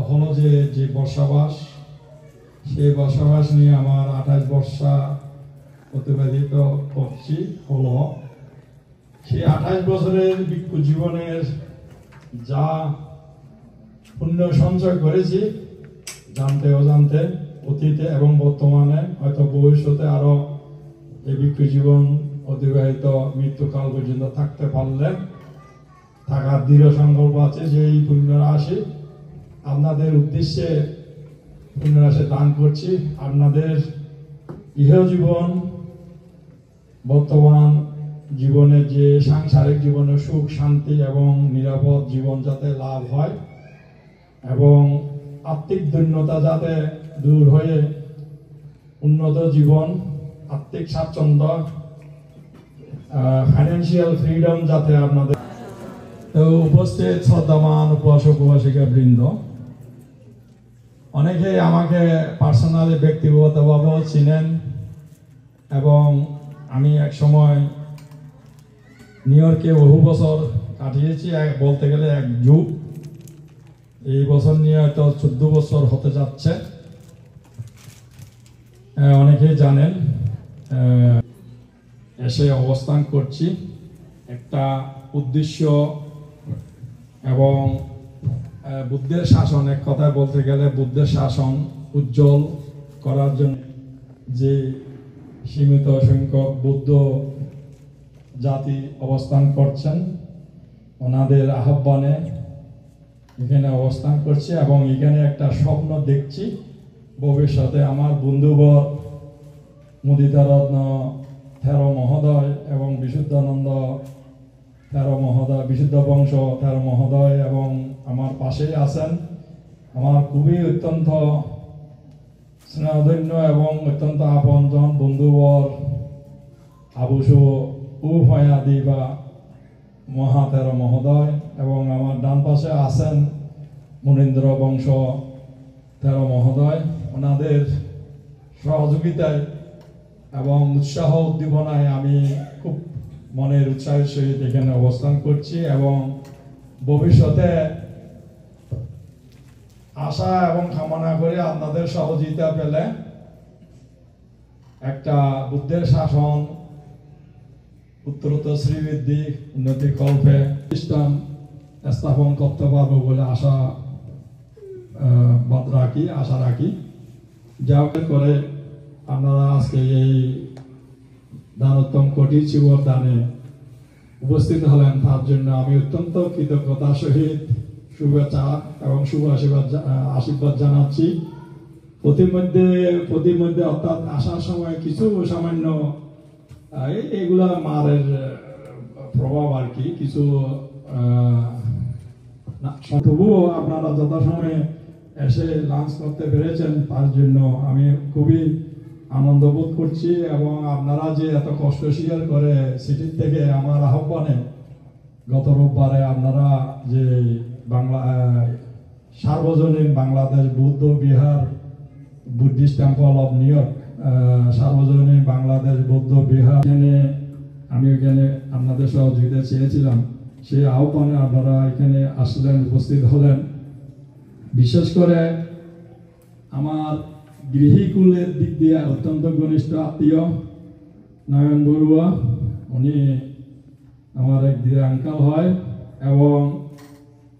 হলো যে বর্ষাবাস, সেই বর্ষাবাস নিয়ে আমার 28 বর্ষা অতিবাহিত করছি হলো। সেই 28 বছরের ভিক্ষু জীবনের যা পুণ্য সঞ্চয় করেছি জানতে অজান্তে, অতীতে এবং বর্তমানে, হয়তো ভবিষ্যতে আরো এই ভিক্ষু জীবন অতিবাহিত মৃত্যুকাল পর্যন্ত থাকতে পারলে থাকার দৃঢ় সংকল্প আছে যে এই পুণ্যরাশি আপনাদের উদ্দেশ্যে পুণ্যরাশি দান করছি। আপনাদের ইহজীবন বর্তমান জীবনে যে সাংসারিক জীবনে সুখ শান্তি এবং নিরাপদ জীবন যাতে লাভ হয় এবং আত্মিক দৈন্যতা যাতে দূর হয়ে উন্নত জীবন, আত্মিক স্বাচ্ছন্দ্য, ফাইন্যান্সিয়াল ফ্রিডম যাতে আপনাদের। তো উপস্থিত শ্রদ্ধামান উপাসক উপাসিকা বৃন্দ, অনেকে আমাকে পার্সোনালি ব্যক্তিগতভাবেও চিনেন এবং আমি এক সময় নিউ ইয়র্কে বহু বছর কাটিয়েছি, বলতে গেলে এক যুগ। এই বছর নিয়ে হয়তো 14 বছর হতে যাচ্ছে। অনেকেই জানেন এসে অবস্থান করছি একটা উদ্দেশ্য এবং বুদ্ধের শাসন, এক কথায় বলতে গেলে বুদ্ধের শাসন উজ্জ্বল করার জন্য যে সীমিত সংখ্যক বুদ্ধ জাতি অবস্থান করছেন, ওনাদের আহ্বানে এখানে অবস্থান করছি এবং এখানে একটা স্বপ্ন দেখছি ভবিষ্যতে আমার বন্ধুবর মুদিতারত্ন থেরো মহোদয় এবং বিশুদ্ধানন্দ থেরো মহোদয়, বিশুদ্ধ বংশ থেরো মহোদয় এবং আমার পাশেই আছেন আমার খুবই অত্যন্ত স্নেহধন্য এবং অত্যন্ত আপনজন বন্ধুবর আবুসু উভয়াদি বা মহাতের মহোদয় এবং আমার ডান পাশে আছেন মুনীন্দ্র বংশ তেরো মহোদয়। ওনাদের সহযোগিতায় এবং উৎসাহ উদ্দীপনায় আমি খুব মনের উৎসাহের সহিত এখানে অবস্থান করছি এবং ভবিষ্যতে আশা এবং কামনা করে আপনাদের সহযোগিতা পেলে একটা বুদ্ধের শাসন উত্তরোত্তর শ্রীবৃদ্ধি উন্নতি কল্পে খ্রিস্টান স্থাপন করতে পারবো বলে আশা রাখি। যা করে আপনারা আজকে এই দানোত্তম কোটি শিবর দানে উপস্থিত হলেন, তার জন্য আমি অত্যন্ত কৃতজ্ঞতার সহিত শুভেচ্ছা এবং শুভ আশীর্বাদ জানাচ্ছি। প্রতিমধ্যে অর্থাৎ আসার সময় কিছু সামান্য এগুলা মারের প্রভাব আর কি, কিছু তবুও আপনারা যথাসময়ে এসে লাঞ্চ করতে পেরেছেন, তার জন্য আমি খুবই আনন্দ বোধ করছি এবং আপনারা যে এত কষ্ট স্বীকার করে সিটির থেকে আমার আহ্বানে গত রোববারে আপনারা যে সার্বজনীন বাংলাদেশ বৌদ্ধ Bihar Buddhist temple of new York সার্বজনীন বাংলাদেশ বৌদ্ধ বিহার আমি এখানে আপনাদের সহযোগিতা চেয়েছিলাম, সেই আহ্বানে আপনারা এখানে আসলেন, উপস্থিত হলেন। বিশেষ করে আমার গৃহীকুলের দিক দিয়ে অত্যন্ত ঘনিষ্ঠ আত্মীয় নয়ন বড়ুয়া, উনি আমার এক দিদি আঙ্কাল হয় এবং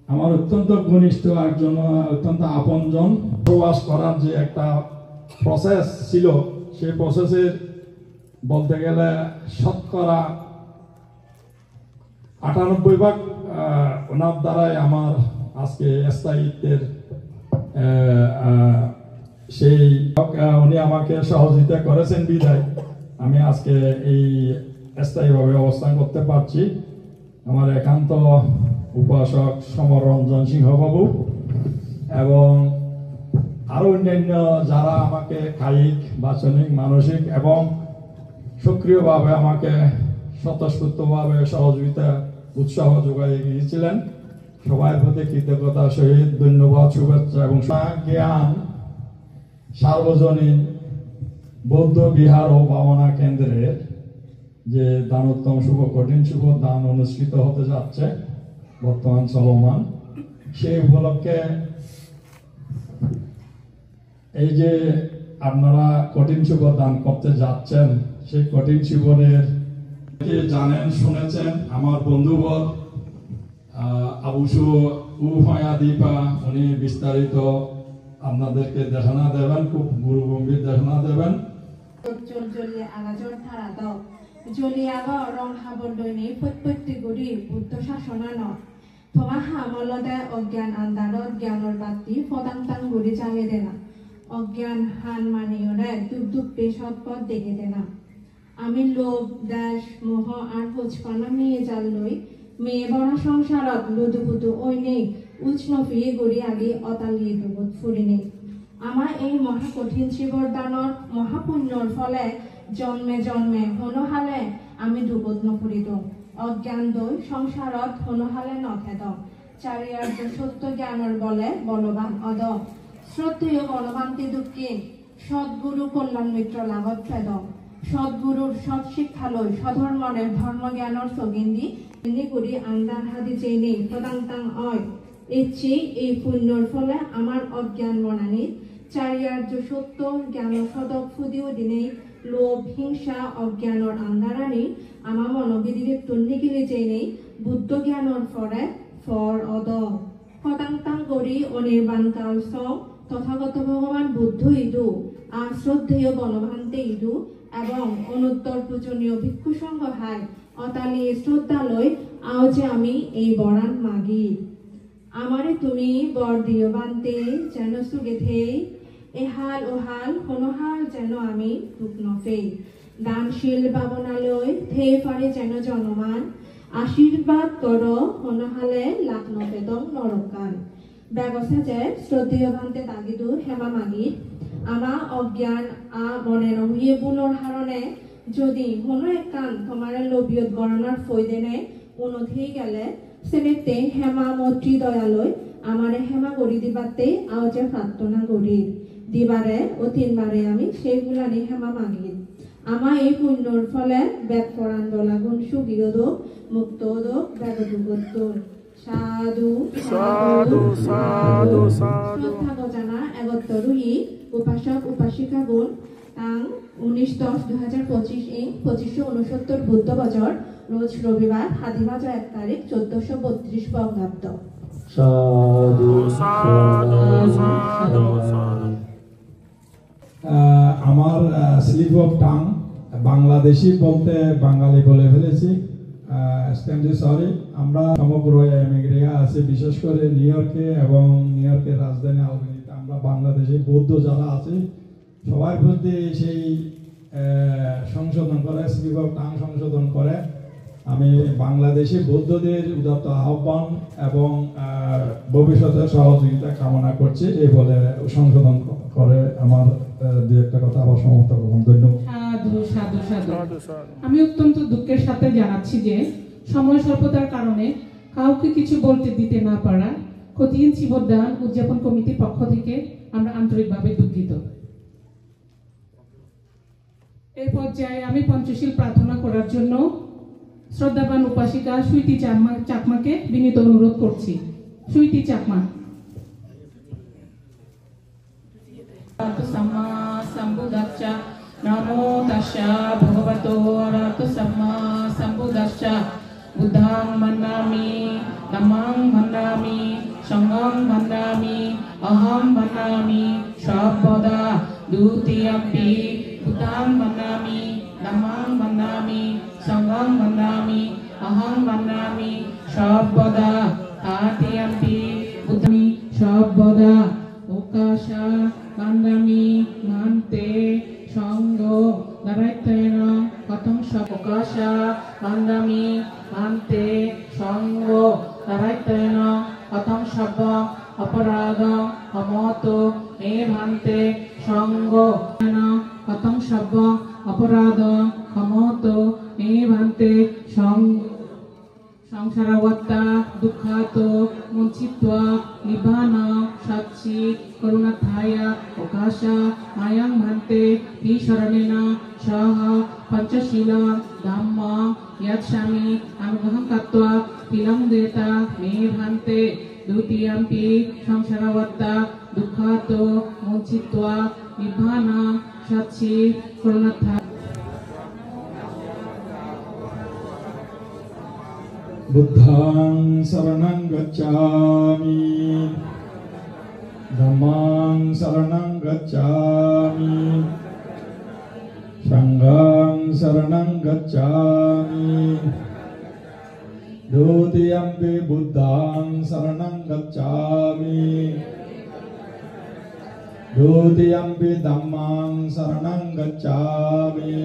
আমার অত্যন্ত ঘনিষ্ঠ একজন অত্যন্ত আপনজন। প্রবাস করার যে একটা প্রসেস ছিল, সেই প্রসেসের বলতে গেলে শতকরা 98% ওনার দ্বারাই আমার আজকে স্থায়িত্বের সেই উনি আমাকে সহযোগিতা করেছেন বিদায় আমি আজকে এই স্থায়ীভাবে অবস্থান করতে পারছি। আমার একান্ত উপাসক সমরঞ্জন সিংহ বাবু এবং আরো অন্যান্য যারা আমাকে কায়িক বাচনিক মানসিক এবং সক্রিয়ভাবে আমাকে স্বতঃস্ফূর্তভাবে সহযোগিতা উৎসাহ যোগাই গিয়েছিলেন, সবাই প্রতি কৃতজ্ঞতার সহিত ধন্যবাদ, শুভেচ্ছা এবং জ্ঞান সার্বজনীন বৌদ্ধ বিহার ও ভাবনা কেন্দ্রের যে দানোত্তম শুভ কঠিন শুভ দান অনুষ্ঠিত হতে যাচ্ছে বর্তমান চলমান, সেই উপলক্ষে এই যে আপনারা কঠিন শুভ দান করতে যাচ্ছেন, সেই কঠিন শুভনের জানেন শুনেছেন আমার বন্ধুবর আবুসু উভয়া দীপা, উনি বিস্তারিত আপনাদেরকে দেখানা দেবেন, খুব গুরুগম্ভীর দেখানা দেবেন। জলিয়াগ রং হাবন দৈনি প্রত্যেকটি গুড়ি Buddha শাসনান Thomaha Molode Ogyan Andarot Gyanor Bati Fodangtang Guri Changedena Ogyan Han Maniore Duk Peshotpot Degedena আমি লোভ দাস মোহ আর হোচপানা মেয়ে জাল লই মেয়ে বড় সংসারত লুদুপুদু ওইনে উষ্ণ ফিয়ে গড়ি আগে অতালিয়ে দুবত ফুরিনে আমার এই মহা কঠিন শিবরদানৰ মহাপুণ্যৰ ফলে জন্মে জন্মে হনহালে আমি দুবত নফুৰিত অজ্ঞান দৈ সংসাৰত হনহালে নথেদ চাৰিয়াৰ্য সত্য জ্ঞানৰ বলে বলবান অদ শ্ৰদ্ধেয় বলবান্তি দুঃখী সদ্গুৰু কল্যাণ মিত্ৰ লাভত ফেদ সদ্গুরুর সৎ শিক্ষা লই সধর্মনের ধর্মজ্ঞানর সগিন্দি এনে করি আন্দার হাদি চেইনি প্রদাংতাং অয় ইচ্ছে এই পুণ্যর ফলে আমার অজ্ঞান বনানি চারিয়ার্য সত্য জ্ঞান সদক ফুদিও দিনে লোভ হিংসা অজ্ঞানর আন্দারানি আমার মনোবিদিকে তন্নিকিলে চেইনি বুদ্ধ জ্ঞানর ফরে ফর অদ প্রদাংতাং করি অনির্বাণ কাল স তথাগত ভগবান বুদ্ধ ইদু আর শ্রদ্ধেয় বলভান্তে ইদু এবং অনুত্তর পূজনীয় ভিক্ষু সংঘ হাই অতালি শ্রদ্ধালয় আজ আমি এই বরান মাগি আমারে তুমি বর দিও বান্তে যেন সুগেথে এহাল ওহাল হনহাল যেন আমি দুঃখ নফে দানশীল বাবনালয় থে পারে যেন জনমান আশীর্বাদ কর হনহালে লাভ নবেদম নরকান ব্যবসা যে শ্রদ্ধেয় বান্তে দাগিদু হেমা মাগি আমা অজ্ঞান আ মনে নহিয়ে বুলৰ হাৰণে যদি হনো একান তোমাৰে লবিয়ত গণনাৰ ফৈদেনে উনথি গেলে সেনেতে হেমা মৈত্ৰী দয়ালৈ আমাৰে হেমা কৰি দিবাতে আও যে প্ৰাৰ্থনা কৰি দিবাৰে ও তিনবাৰে আমি সেই গুলানি হেমা মাগি আমা এই পুণ্যৰ ফলে বেদ পৰাণ দলাগুণ সুগিয়দ মুক্তদ বেদুগত সাধু সাধু সাধু সাধু শ্রদ্ধা জানা একত্তরুই উপাসক উপাসিকা গুণ তাং 19/10/2025 ইং 2569 বুদ্ধ বছর রোজ রবিবার হাদিমাজ 1 তারিখ 1432 বঙ্গাব্দ সাধু সাধু সাধু সাধু আমার স্লিপ অফ টাং বাংলাদেশি বলতে বাঙালি বলে ফেলেছি সরি আমরা সমগ্র এমিগ্রিয়া আছে বিশেষ করে নিউ ইয়র্কে এবং নিউ ইয়র্কের রাজধানী আলবেনিতে আমরা বাংলাদেশে বৌদ্ধ যারা আছে সবার প্রতি সেই সংশোধন করে স্লিপ অফ টাং সংশোধন করে আমি বাংলাদেশি বৌদ্ধদের উদাত্ত আহ্বান এবং ভবিষ্যতে সহযোগিতা কামনা করছি এই বলে সংশোধন করে আমার দু একটা কথা আবার সমাপ্ত করলাম। ধন্যবাদ। সাধু সাধু সাধু। আমি অত্যন্ত দুঃখের সাথে জানাচ্ছি যে সময় স্বল্পতার কারণে কাউকে কিছু বলতে দিতে না পারা কঠিন জীবনদান উদযাপন কমিটির পক্ষ থেকে আমরা আন্তরিকভাবে দুঃখিত। এই পর্যায়ে আমি পঞ্চশীল প্রার্থনা করার জন্য শ্রদ্ধাবান উপাসিকা সুইটি চাকমাকে বিনীত অনুরোধ করছি। সুইটি চাকমা। सम्मा सम्बुद्धश्च नमो तस्या भगवतो अरहतो सम्मा सम्बुद्धश्च बुद्धं वन्दामि धम्मं वन्दामि संघं वन्दामि अहं वन्दामि सर्वदा द्वितीयम्पि बुद्धं वन्दामि धम्मं वन्दामि संघं वन्दामि अहं वन्दामि सर्वदा तृतीयम्पि बुद्धं सर्वदा Ukasha Bandami Mante Shango Naraitena Katang Shapokasha Bandami Mante Shango Naraitena Katang Shaba Aparada Amoto Mante Shango Katang Shaba Aparada Amoto Mante Shango সংসারাবত্তা দুঃখাত মুঞ্চিত্বা নিবানা সাক্ষী করুণাথায়া প্রকাশা মায়াং ভান্তে শরণেনা সহ পঞ্চশীলা ধাম্মা ইয়াৎস্বামী অনুগ্রহং কত্বা তিলং দেতা মে ভান্তে দ্বিতীয়ম্পি সংসারাবত্তা দুঃখাত মুঞ্চিত্বা নিবানা সাক্ষী করুণাথায়া बुद्धं शरणं गच्छामि धम्मं शरणं गच्छामि संघं शरणं गच्छामि Dutiyampi buddhaṃ saraṇaṃ gacchāmi Dutiyampi dhammaṃ saraṇaṃ gacchāmi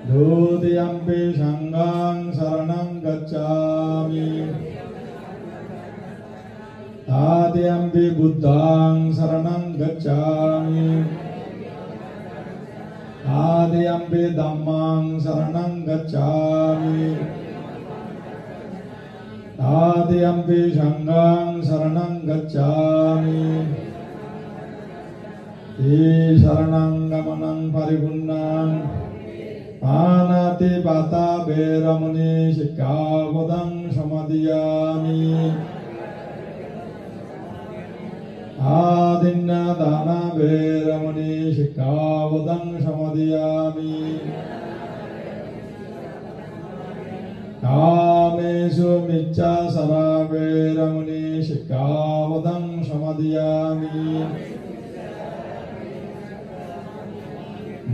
Dutiyampi saṅghaṃ saraṇaṃ gacchāmi Tādiyampi buddhaṃ saraṇaṃ gacchāmi Tādiyampi dhammaṃ saraṇaṃ gacchāmi Tādiyampi saṅghaṃ saraṇaṃ gacchāmi Te saraṇaṃ gamaṇaṃ paripurnaṃ Pānati pātā veramani sikkāpadaṃ samadhiyāmi Ādinna dāna veramani sikkāpadaṃ samadhiyāmi Kāmesu miccāsara veramani sikkāpadaṃ samadhiyāmi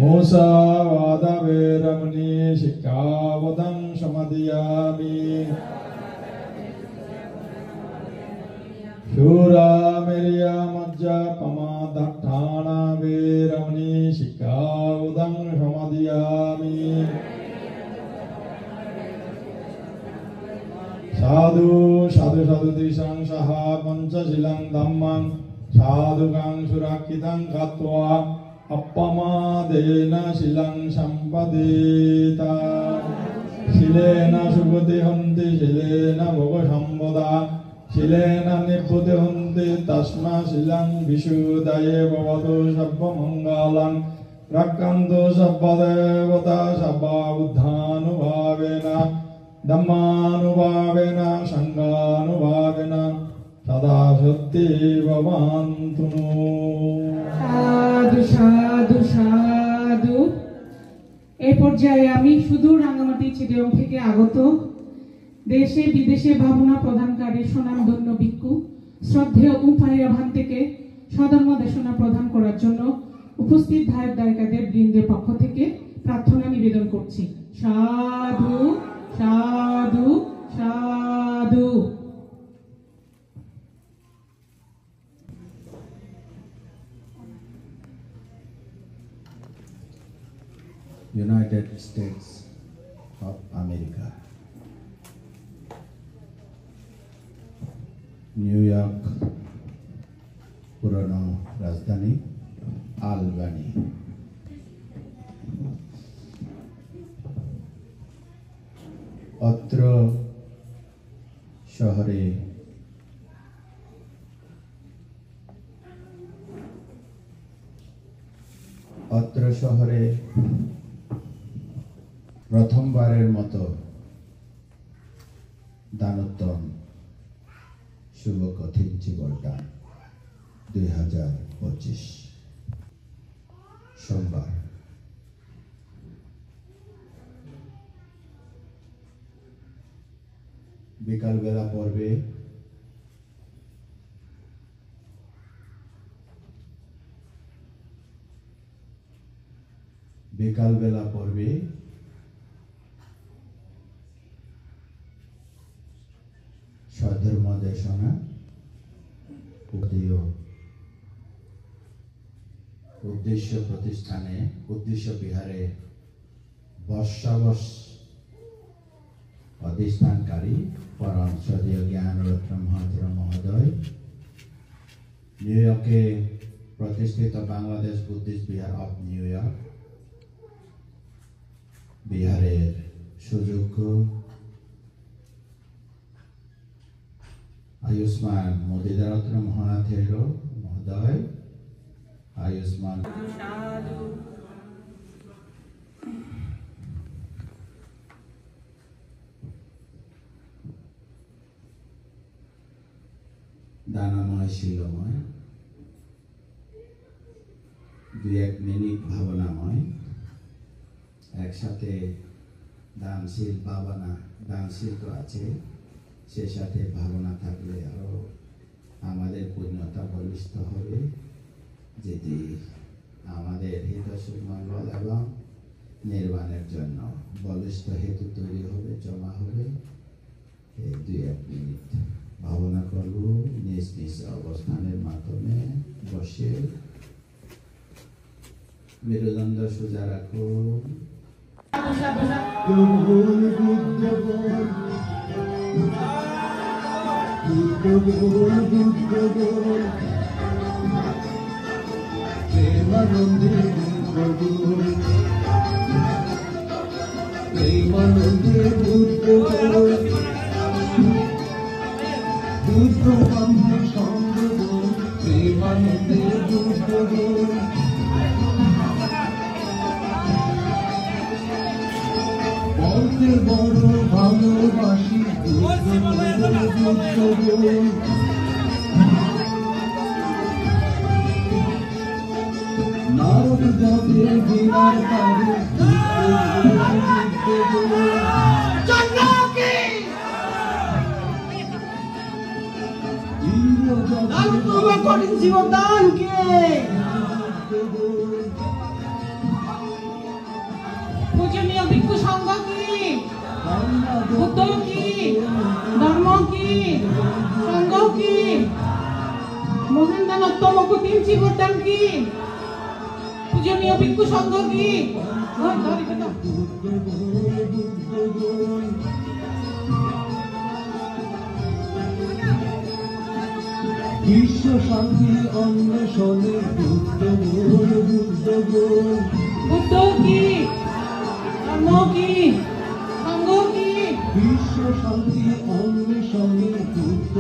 Musāvāda veramani sikkāpadaṃ samadhiyāmi Shura meriya majja pamadatthana veramani sikkāpadaṃ samadhiyāmi Sadhu sadhu sadhu tisang saha panchasilaṃ dhammaṃ sadhukaṃ surakkitaṃ kattva appamadena silaṃ sampadeta silena subhuti hanti silena bhoga sambada silena nibbhuti hanti tasma silaṃ visudaye bhavatu sabba mangalaṃ rakkantu sabba devata sabba buddhanubhavena dhammanubhavena saṅghanubhavena sada satti bhavantu সাধু সাধু সাধু। এই পর্যায়ে আমি সুদূর রাঙ্গামাটি চিটাগং থেকে আগত দেশে বিদেশে ভাবনা প্রদানকারী স্বনামধন্য ভিক্ষু শ্রদ্ধেয় উম্পাইয়া ভান্তেকে সধর্মদেশনা প্রদান করার জন্য উপস্থিত ধায়ক দায়িকাদের বৃন্দের পক্ষ থেকে প্রার্থনা নিবেদন করছি। সাধু সাধু সাধু। United States of America, New York, পুরনো রাজধানী আলবানি, অত্র শহরে প্রথমবারের মতো দানোত্তম শুভকথিঞ্চি বলটা 2025 সোমবার বিকালবেলা পর্বে স্বধর্মদেশনা উদ্দেশ্য প্রতিষ্ঠানে উদ্দেশ্য বিহারে বর্ষাবশ অধিষ্ঠানকারী পরম শ্রদ্ধেয় জ্ঞানরত্ন মহাত্র মহোদয়, নিউ ইয়র্কে প্রতিষ্ঠিত Bangladesh Buddhist Bihar of new York বিহারের সুযোগ্য আয়ুষ্মান মোদিদারত্ন মহাথের মহোদয়, আয়ুষ্মান দানাময় শিলময়, 2-1 মিনিট ভাবনাময়, একসাথে দানশীল ভাবনা, দানশীল তো আছে, সে সাথে ভাবনা থাকলে আরো আমাদের পূর্ণতা বলিষ্ঠ হবে, যেটি আমাদের হিত সুমঙ্গল এবং নির্মাণের জন্য বলিষ্ঠ হেতু তৈরি হবে, জমা হবে। এই 2-1 মিনিট ভাবনা করব, নিজ নিজ অবস্থানের মাধ্যমে বসে মেরুদণ্ড সোজা রাখুন। বড় ভালোবাসি নারদ জাতির বিনার পারে কঠিন জীবন দান কে পূজনীয় ভিক্ষু সংঘ কি, বুদ্ধ কি, ধর্ম কি, সংঘ কি, মহেন্দ্রনাথ কঠিন জীবন কি, পূজনীয় ভিক্ষু সংঘ কি? বিশ্ব শান্তি অন্বেষণে বুদ্ধ বুদ্ধ কি, ধর্ম কি, সংঘ কি? বিশ্ব শান্তি অন্বেষণে বুদ্ধ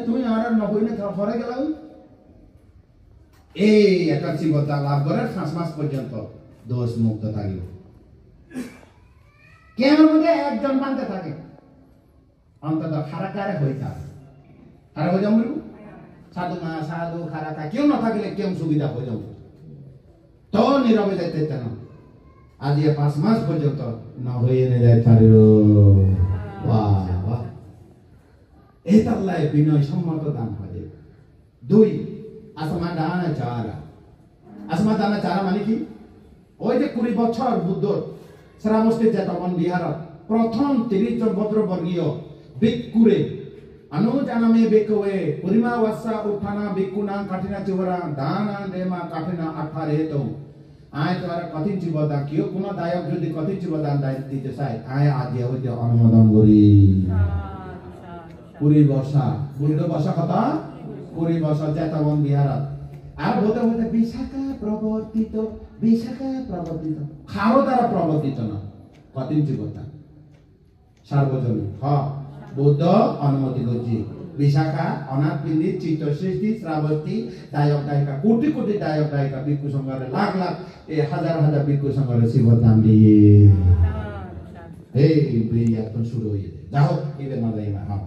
তুমি আর 90 ঘরে গেলাম এই একাদশীবদ্ধা লাভ করে 5 মাস পর্যন্ত দোষ মুক্ত থাকিব। কেন মধ্যে একজন মানতে থাকে অন্তত খারাকারে হয়ে থাকে, খারাপ হয়ে যাবো সাধু মা সাধু খারাকা কেউ না থাকলে কেউ সুবিধা হয়ে যাবো, তো নীরবে যাইতে না। আজ 5 মাস পর্যন্ত না হয়ে এনে যায় তারির এই তাল্লায় বিনয় সম্মত দান হবে। 2 আসমা দানা চারা। আসমা দানা চারা মানে কি? ওই যে 20 বছর বুদ্ধ শ্রাবস্তি জেতবন বিহারত প্রথম 30 জন ভদ্রবর্গীয় ভিক্ষুরে अनुजानमे बेकवे पुरिमा वस्सा उठाना बिकुना काटिना चिवरा दाना देमा काटिना अठारे तो आय तोरा कठिन चिबदा कियो कोनो दायक যদি কঠিন চিবদান দায় দিতে চায় আয় আদি হইতে অনুমোদন করি। 20 বর্ষা বুদ্ধ বর্ষা কথা 20 বর্ষা জেতবন বিহারত আর বলতে বলতে বিশাখা প্রবর্তিত খারো দ্বারা প্রবর্তিত না কঠিন চিবদান সার্বজনীন হ্যাঁ বুদ্ধ অনুমতি করছি। বিশাখা অনাথ পিন্ডি চিত্ত সৃষ্টি শ্রাবস্তী দায়ক দায়িকা কোটি কোটি দায়ক দায়িকা ভিক্ষু সংঘরে লাখ লাখ হাজার হাজার ভিক্ষু সংঘরে শিবর দাম দিয়ে এই বই এখন শুরু হয়ে যায়। যাও এদের না যাই না। হ্যাঁ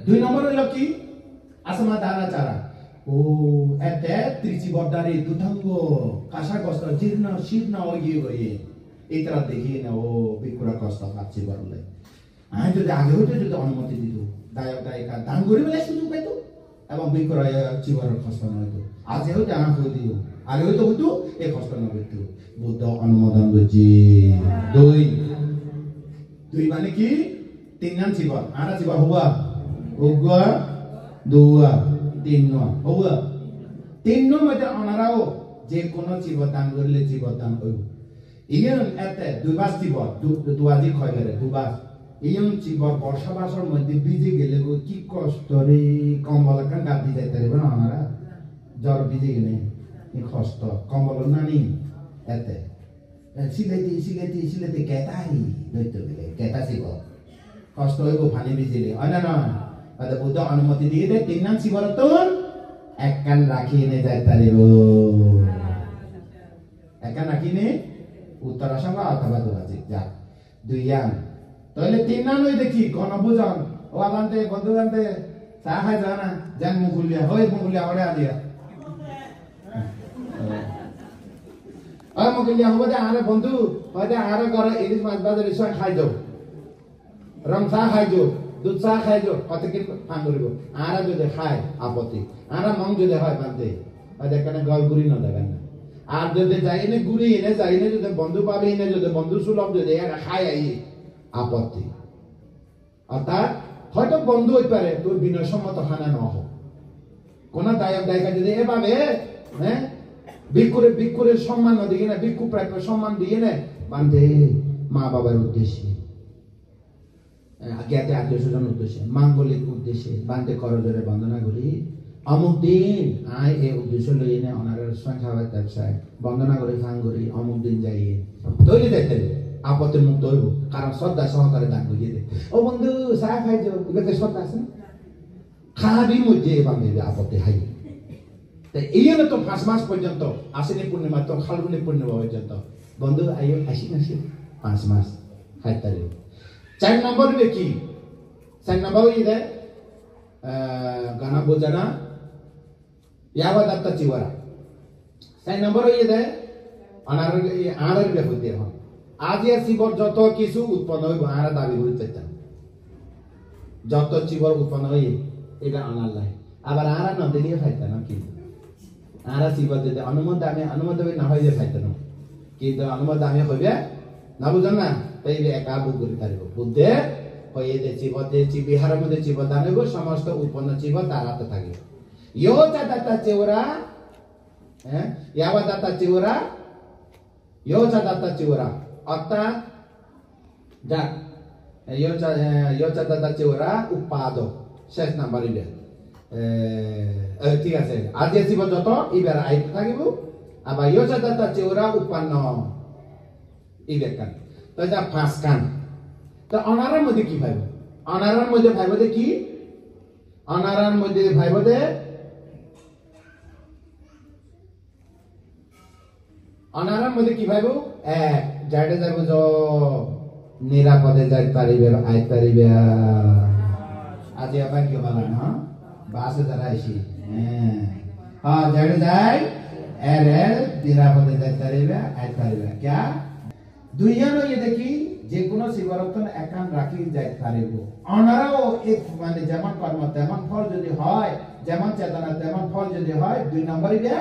2 নম্বর হলো কি আসমা দানা চারা ও এতে ত্রিচি বর্দারি দুধাঙ্গ কাঁসা কষ্ট জীর্ণ শীর্ণ হয়ে এই তারা দেখিয়ে না ও ভিক্ষুরা কষ্ট পাচ্ছে বললে আমি যদি আগে হইতে যদি অনুমতি দিত দায়ক দায়িকা দান করে বেলা সুযোগ পেত এবং ভিক্ষুরা জীবনের কষ্ট না হইতো। আজ হইতে আমার হয়ে দিও আগে হইতো হইতো এই কষ্ট না হইতো। বুদ্ধ অনুমোদন করছি। 2 মানে কি 3 নাম জীবন আনা জীবন হওয়া উগা 2 3 হওয়া 3 মধ্যে অনারাও যে কোনো জীবন দান করলে জীবন দান হইব। ইয়ন এতে 2 বার জীবন দুয়াজি ক্ষয় করে 2 বার ইয়ন জীবন বর্ষা বাসর মধ্যে ভিজে গেলে কি কষ্ট রে কম্বল কান গাদি যাইতে পারবে না অনারা জ্বর ভিজে গেলে এই কষ্ট কম্বল নানি এতে সিলেতে কেতাই দৈত্য গেলে কেতা শিব কষ্ট হইব পানি ভিজিলে হয় না নয় তাহলে বুদ্ধ অনুমতি দিয়ে দেয় 3 নাম শিবর তোর এক কান রাখি এনে যায় তারিব এক কান রাখি নে উত্তর আসাম অথবা দুয়াজি যা 2 আন তাহলে 3 নাম হই দেখি কোন বুঝন ও আলান্তে বন্ধু জানতে সাহায্য জানা জান মুকুলিয়া হই মুকুলিয়া ওড়ে আদিয়া হয় মোক লিয়া হ'ব দে আরে বন্ধু হয় দে আরে ঘরে ইলিশ মাছ বাজার ইসয় খাই যাও রং চা খাই যাও দুধ চা খাই যাও কত কি ফান করিব আরে যদি খায় আপত্তি আরে মং যদি হয় বাদে হয় দেখেন গল গুড়ি না দেখেন না আর যদি যাই না গুড়ি এনে যাই না যদি বন্ধু পাবে এনে যদি বন্ধু সুলভ যদি এরা খায় আই আপত্তি অর্থাৎ হয়তো বন্ধু হইতে পারে তোর বিনয়সম্মত খানা ন হোক কোন দায়ক দায়িকা যদি এভাবে হ্যাঁ ভিক্ষুরের সম্মান না দিয়ে না ভিক্ষু প্রাপ্য সম্মান দিয়ে না বান্ধে মা বাবার উদ্দেশ্যে জ্ঞাতে আত্মীয় স্বজন উদ্দেশ্যে মাঙ্গলিক উদ্দেশ্যে বান্ধে করজোরে বন্দনা করি অমুক দিন আয় এই উদ্দেশ্য লইয়ে নে অনারের সংখ্যা ব্যবসায় বন্দনা করে ফাং করি অমুক দিন যাই তৈরি দেখতে আপত্তির মুক্ত হইব কারণ শ্রদ্ধা সহকারে দান করিয়ে দে ও বন্ধু চা খাইছো এগুলো শ্রদ্ধা আছে খাবি মধ্যে বান্ধে আপত্তি হাই এই জন্য তো 5 মাস পর্যন্ত আশ্বিনী পূর্ণিমা তো ফাল্গুনী পূর্ণিমা পর্যন্ত বন্ধু আইও আসিন 5 মাস খাইতে 4 নম্বর কি 4 নম্বর ಇದೆ গানা বোঝানা ಯಾವ ದತ್ತ ಚಿವರ 4 নম্বর ಇದೆ আনার হইতে হয় আজ এর শিবর যত কিছু উৎপন্ন হইব আরা দাবি হইতে চান যত জীবর উৎপন্ন হই এটা আনার লাই আবার আরা না দিলে খাইতে না কি আরা শিবর দিতে অনুমোদ না হইলে খাইতে না কিন্তু অনুমোদ আমি হইবে না বুঝেন না তাই একা বুক করে পারিব বুদ্ধে হয়ে যে বিহারের মধ্যে জীব দান হইব সমস্ত উৎপন্ন জীব তার হাতে থাকবে ಯೋಚಾ ದತ್ತ ಚಿವರ ಯಾವ ದತ್ತ ಚಿವರ ಯೋಚಾ ದತ್ತ ಚಿವರ অর্থাৎ যা ಯೋಚಾ দত্ত চিওরা উৎপাদ শেষ নাম্বার ইবে ঠিক আছে আজ জীব যত ইবার আইতে থাকিব আবার ಯೋচা দত্ত চিওরা উৎপন্ন ইবে কান তো যা পাঁচ কান তো অনারার মধ্যে কি ভাইব অনারার মধ্যে ভাইব দে কি অনারার মধ্যে ভাইব দে অনারার মধ্যে কি ভাইব এক যাইতে যাব য নিরাপদে যাই পারিবে আই পারিবে আজি আবার কি বলা না বাসে যারা আইছি হ্যাঁ যাইতে যাই এরে নিরাপদে যাই পারিবে আই পারিবে क्या দুইয়ানো ये দেখি যে কোন শিবরত্ন একান রাখি যাই পারিব অনারাও এক মানে যেমন কর্ম তেমন ফল যদি হয় যেমন চেতনা তেমন ফল যদি হয় 2 নম্বরই দে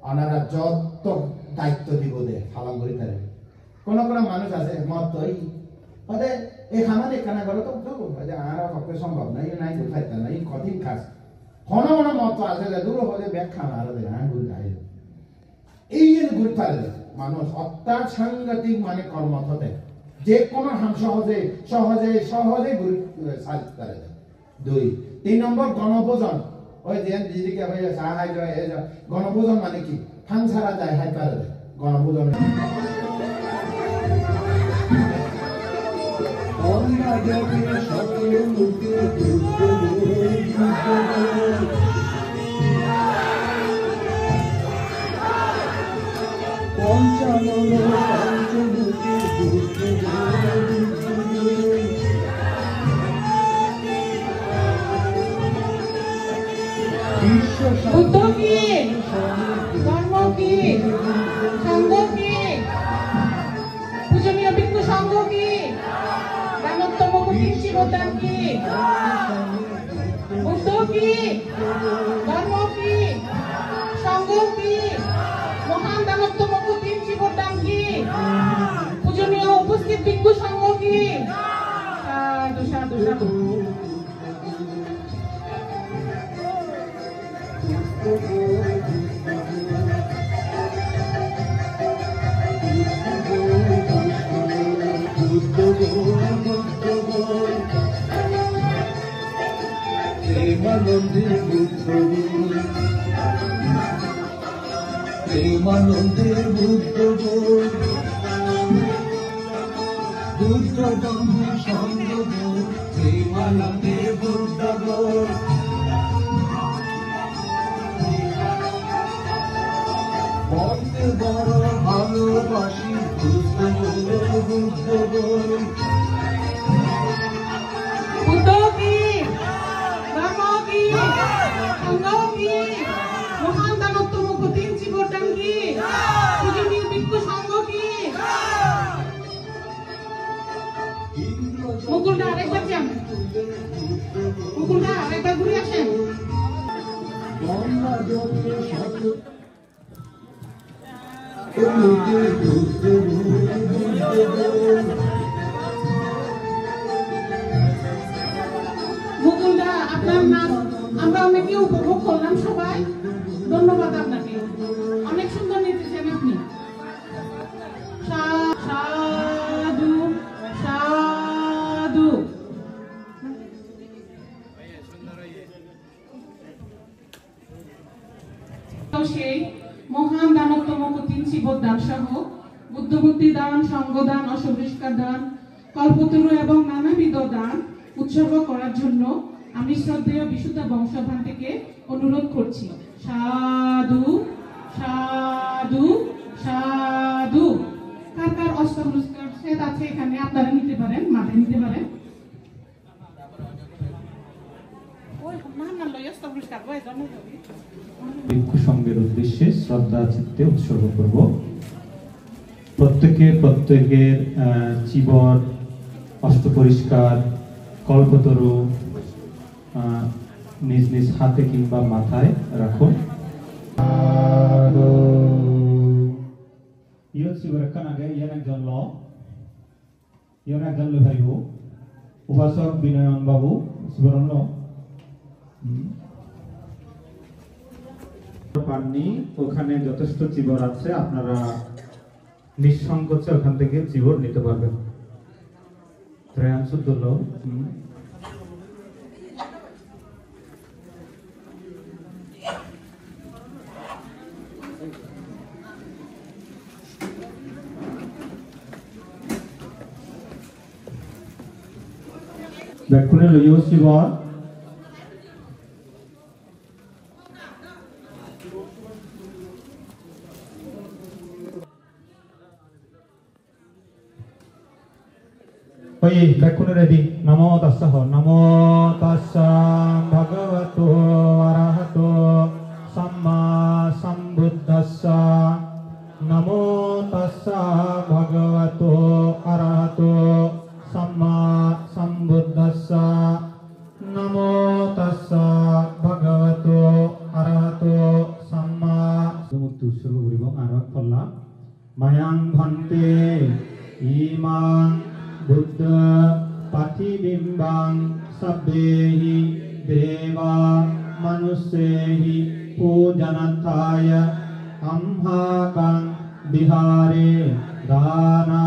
অনারা যত দায়িত্ব দিব দে পালন করি তারে কোন কোন মানুষ আছে মত তৈ মানে এই খামানে কানা গলো তো যে আর পক্ষে সম্ভব নাই নাই দুখাইতা নাই কঠিন কাজ কোন কোন মত আছে যে দূর হলে ব্যাখ্যা আর দে হ্যাঁ গুল গায় এই যে গুল পারে মানুষ অত্যাচার সাংঘাতিক মানে কর্ম হতে যে কোন হাম সহজে গুল সাজ করে 2 3 নম্বর গণভোজন ওই যে দিদিকে ভাই সাহায্য যায় গণভোজন মানে কি থাং ছাড়া যায় হাই পারে গণভোজন অন্না দেবে সকল লোকে পঞ্চানন পঞ্চমুখে বুদ্ধ কি ধর্ম কি সংঘ কি পূজনীয় ভিক্ষু সংঘ কি দানোত্তম কুটির শিবদান কি বুদ্ধ কি ধর্ম কি সংঘ কি মহান দানোত্তম কুটির শিবদান কি পূজনীয় উপস্থিত ভিক্ষু সংঘ কি সাধু সাধু সাধু প্রেমানন্দের বুদ্ধ প্রেমানন্দের বুদ্ধ বুদ্ধ ব্রহ্ম সঙ্গ প্রেমানন্দের বুদ্ধ বন্ধে বড় ভালোবাসি বুদ্ধ বুদ্ধ বুদ্ধ কি ধর্ম কি সংঘ কি মহান দানোত্তম কুটির শিবদান কি পূজনীয় মুকুলদা আরেকবার যান, মুকুলদা আরেকবার ঘুরে আসেন। মুকুলদা আপনার নাচ আমরা অনেকে উপভোগ করলাম সবাই, ধন্যবাদ আপনাকে, অনেক সুন্দর নেচেছেন আপনি। সাধু সাধু। সেই মহান দানবতম কঠিন শিবদান সহ বুদ্ধমূর্তি দান, সঙ্গদান, অসবৃষ্কার দান, কল্পতরু এবং নানাবিধ দান উৎসর্গ করার জন্য আমি শ্রদ্ধেয় বিশুদ্ধ বংশভান থেকে অনুরোধ করছি। সাধু সাধু সাধু। কার কার অষ্টপুরস্কার সেট আছে এখানে, আপনারা নিতে পারেন, মাথায় নিতে পারেন। ভিক্ষু সংঘের উদ্দেশ্যে শ্রদ্ধা চিত্তে উৎসর্গ করব। প্রত্যেকের চিবর, অষ্টপরিষ্কার, কল্পতরু নিজ নিজ হাতে কিংবা মাথায় রাখুন। উপাসক বিনয়ন বাবু শিবরণ্য পাননি, ওখানে যথেষ্ট চিবর আছে, আপনারা নিঃসংকোচে ওখান থেকে চিবর নিতে পারবেন। ত্রয়াংশুদ্দোল্ল ব্যাকুনে লইও চিবর ওই ব্যাকুনে রেডি। নমো তাস্সা নমো তাস্সা ভগবতো অরহতো সাম্মা সম্বুদ্ধাস্সা। নমো তাস্সা ভগবতো অরহতো সাম্মা সম্বুদ্ধাস্সা। নমো তাস্সা ভগবতো অরহতো সাম্মা। সমুদ্র উৎসর্গ করিব আর পল্লা মায়াং ভন্তে ইমাং বুদ্ধ পাঠিবিম্বাং সব্বেহি দেবা মনুষ্যেহি পূজনাথায় আমহাকাং বিহারে দানা।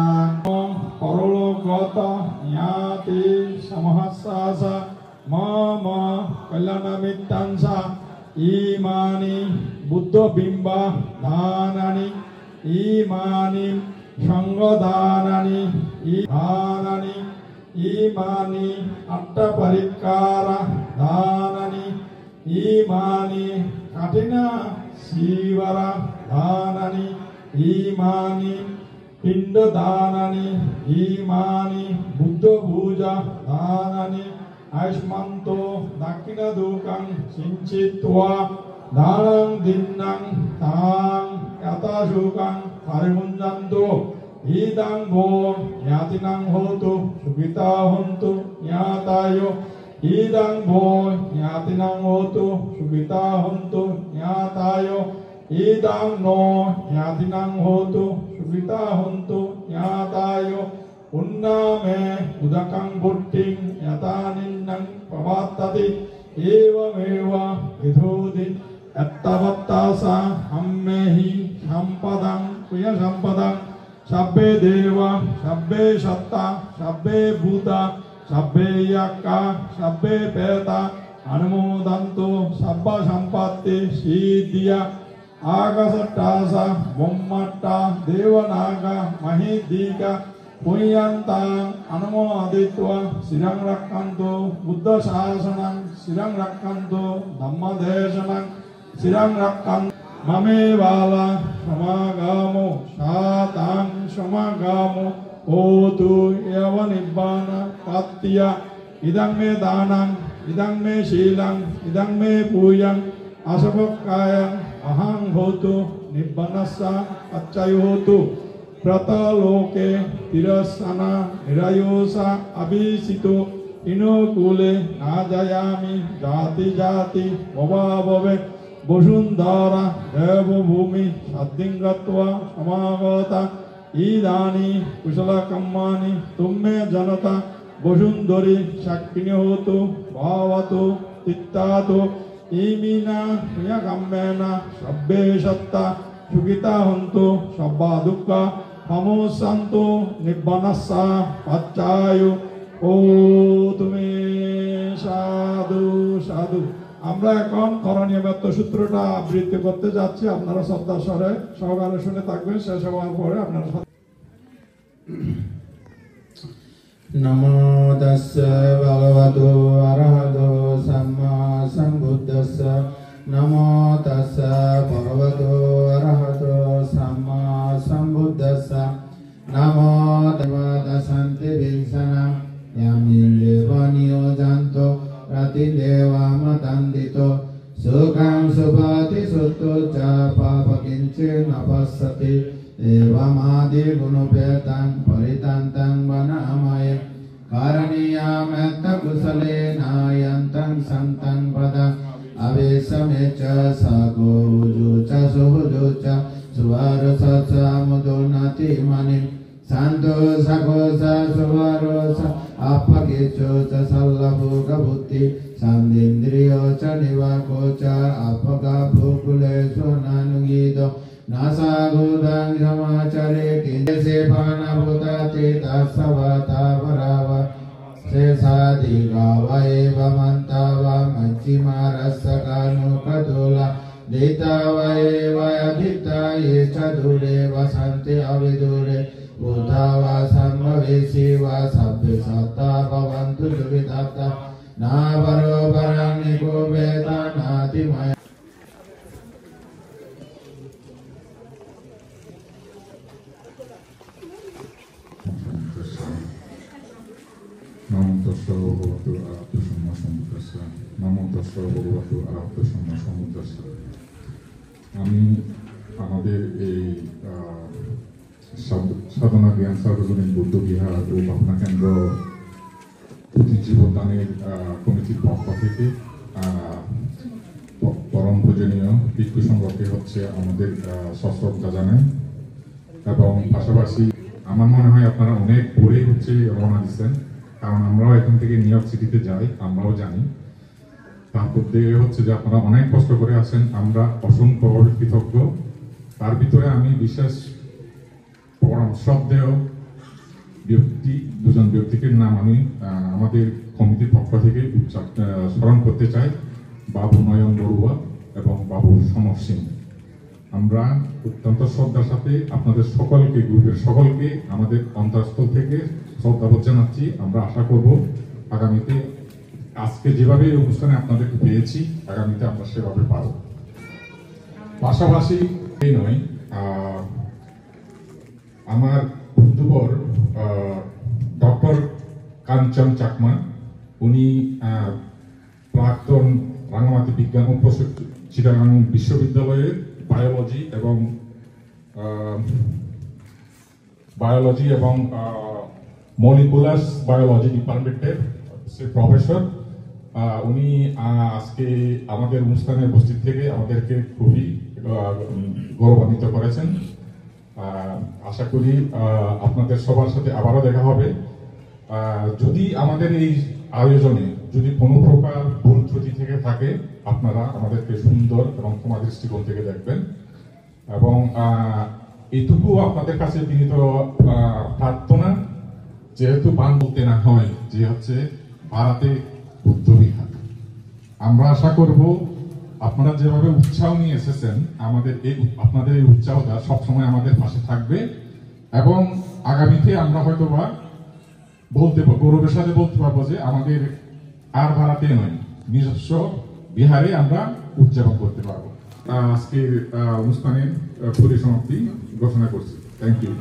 পরলোকগত জ্ঞাতি সমহস্যাসা মম কল্যাণমিত্তাংসা ইমানি বুদ্ধবিম্বা দানানি ইমানি সঙ্গদানানি দানানি ইমানি আট্টপরিক্কারা দানানি ইমানি কঠিনা শিবরা দানানি ইমানি পিণ্ড দানানি ইমানি বুদ্ধ পূজা দানানি আয়ুষ্মন্ত দক্ষিণ দুঃখং সিঞ্চিত্বা দানং দিন্নাং তাং যথাসুখং পরিমুঞ্জন্তু ইদং ভো জ্ঞাতিনাং হোতু সুখিতা হন্তু জ্ঞাতায়। ইদং ভো জ্ঞাতিনাং হোতু সুখিতা হন্তু জ্ঞাতায়। ইদং নো জ্ঞাতিনাং হোতু সুখিতা হন্তু জ্ঞাতায়। উন্নামে উদকং বুদ্ধিং যথা নিন্নং প্রবর্ততি एवमेव विधोति यत्तवत्तासा हम्मेहि सम्पदं प्रिय सम्पदं सब्बे देवा सब्बे सत्ता सब्बे भूता सब्बे यक्का सब्बे पेता अनुमोदन्तु सब्ब सम्पत्ति सिद्धिया आकाशट्टासा ब्रह्मट्टा देवनागा महिदीका पुण्यन्तां अनुमोदित्वा शिरं रक्षन्तु बुद्ध शासनं शिरं रक्षन्तु धम्मदेशनं शिरं रक्षन्तु ममे बाला समागामो सातां समागामो होतु एव निब्बान पत्या। इदं मे दानं इदं मे शीलं इदं मे पूजं असभकायं अहं होतु निब्बानस्सा पच्चय होतु। प्रतलोके तिरस्सना निरायुषा अभिषितो इनोकुले नाजयामि जाति जाति भवे वसुन्धरा देवभूमि सद्दिं गत्वा समागता इदानी कुशलकर्माणि तुमे जनता वसुन्धरी साक्षिणी होतु भवतु तित्तातु इमिना प्रियकाम्येन सब्बे सत्ता सुखिता हन्तु सब्बा दुःखा समोसन्तु निब्बनस्सा पच्चायु ও তুমি সাধু সাধু। আমরা এখন করণীয় ব্যর্থ সূত্রটা আবৃত্তি করতে যাচ্ছি, আপনারা শ্রদ্ধা স্বরে সহকারে শুনে থাকবেন। শেষ হওয়ার পরে আপনারা নমো তস্য ভগবতো অরহতো সম্মা সম্বুদ্ধস্য নমো তস্য ভগবতো অরহতো সম্মা সম্বুদ্ধস্য নমো দেবদশন্তি বিংশনাম यामिलेवनियो जानतो प्रतिदेवामतन्दितो सुखं सुभाति सुतो च पापकिञ्चिन्न पश्यति एवमादिगुणोपेतं परितान्तं वनामये कारणीयामेत्तकुशलेन यन्तं सन्तं पदम् अवेशमे च सगोजो च सुहुजो च सुवारसमुदोन्नति मणिम् Santo sakosa suvarosa appakecho cha sallabho gabutti sandindriyo cha nivako cha appaga bhukule sonanugido nasagodang samachare kinse phana bhutate tasavata varava sesadi gava eva mantava manchimarasakanu kadula ditava eva adhita ye chadure vasante avidure Uddhava samavesi va sabbe satta bhavantu sukhitatta na varo varanniko veda nati maya Namo tassa bhagavato arahato samma sambuddhassa Namo tassa bhagavato arahato samma sambuddhassa আমি আমাদের এই সাধনা জ্ঞান সার্বজনীন বৌদ্ধ বিহার ও ভাবনা কেন্দ্র জীবনদানের কমিটির পক্ষ থেকে পরম পূজনীয় ভিক্ষু সংঘকে হচ্ছে আমাদের সশ্রদ্ধা জানাই এবং পাশাপাশি আমার মনে হয় আপনারা অনেক ভোরে হচ্ছে রওনা দিচ্ছেন, কারণ আমরাও এখান থেকে নিউ ইয়র্ক সিটিতে যাই, আমরাও জানি। তারপর দিয়ে হচ্ছে যে আপনারা অনেক কষ্ট করে আসেন, আমরা অসংখ্যভাবে কৃতজ্ঞ। তার ভিতরে আমি বিশেষ শ্রদ্ধেয় ব্যক্তি দুজন ব্যক্তিকে নাম আমি আমাদের কমিটির পক্ষ থেকে স্মরণ করতে চাই, বাবু নয়ন বড়ুয়া এবং বাবু সমর সিং। আমরা অত্যন্ত শ্রদ্ধার সাথে আপনাদের সকলকে, গ্রুপের সকলকে আমাদের অন্তঃস্থল থেকে শ্রদ্ধাবোধ জানাচ্ছি। আমরা আশা করব আগামীতে আজকে যেভাবে এই অনুষ্ঠানে আপনাদেরকে পেয়েছি, আগামীতে আমরা সেভাবে পাব। পাশাপাশি এই নয়, আমার বন্ধুবর ডক্টর কাঞ্চন চাকমা, উনি প্রাক্তন রাঙ্গামাটি বিজ্ঞান ও প্রযুক্তি চিটাগাং বিশ্ববিদ্যালয়ের বায়োলজি এবং মলিকুলার বায়োলজি ডিপার্টমেন্টের প্রফেসর। উনি আজকে আমাদের অনুষ্ঠানে উপস্থিত থেকে আমাদেরকে খুবই গৌরবান্বিত করেছেন। আশা করি আপনাদের সবার সাথে আবারও দেখা হবে। যদি আমাদের এই আয়োজনে যদি কোনো প্রকার ভুল ত্রুটি থেকে থাকে, আপনারা আমাদেরকে সুন্দর এবং ক্ষমা দৃষ্টিকোণ থেকে দেখবেন। এবং এটুকু আপনাদের কাছে বিনীত প্রার্থনা, যেহেতু বান বলতে না হয় যে হচ্ছে ভারতে বুদ্ধ বিহার, আমরা আশা করব আপনারা যেভাবে উৎসাহ নিয়ে এসেছেন, আপনাদের এই উৎসাহটা সবসময় আমাদের পাশে থাকবে। এবং আগামীতে আমরা হয়তোবা গৌরবের সাথে বলতে পারবো যে আমাদের আর ভারতে নয়, নিজস্ব বিহারে আমরা উদযাপন করতে পারবো। আজকের অনুষ্ঠানের পরিসমাপ্তি ঘোষণা করছি। Thank you.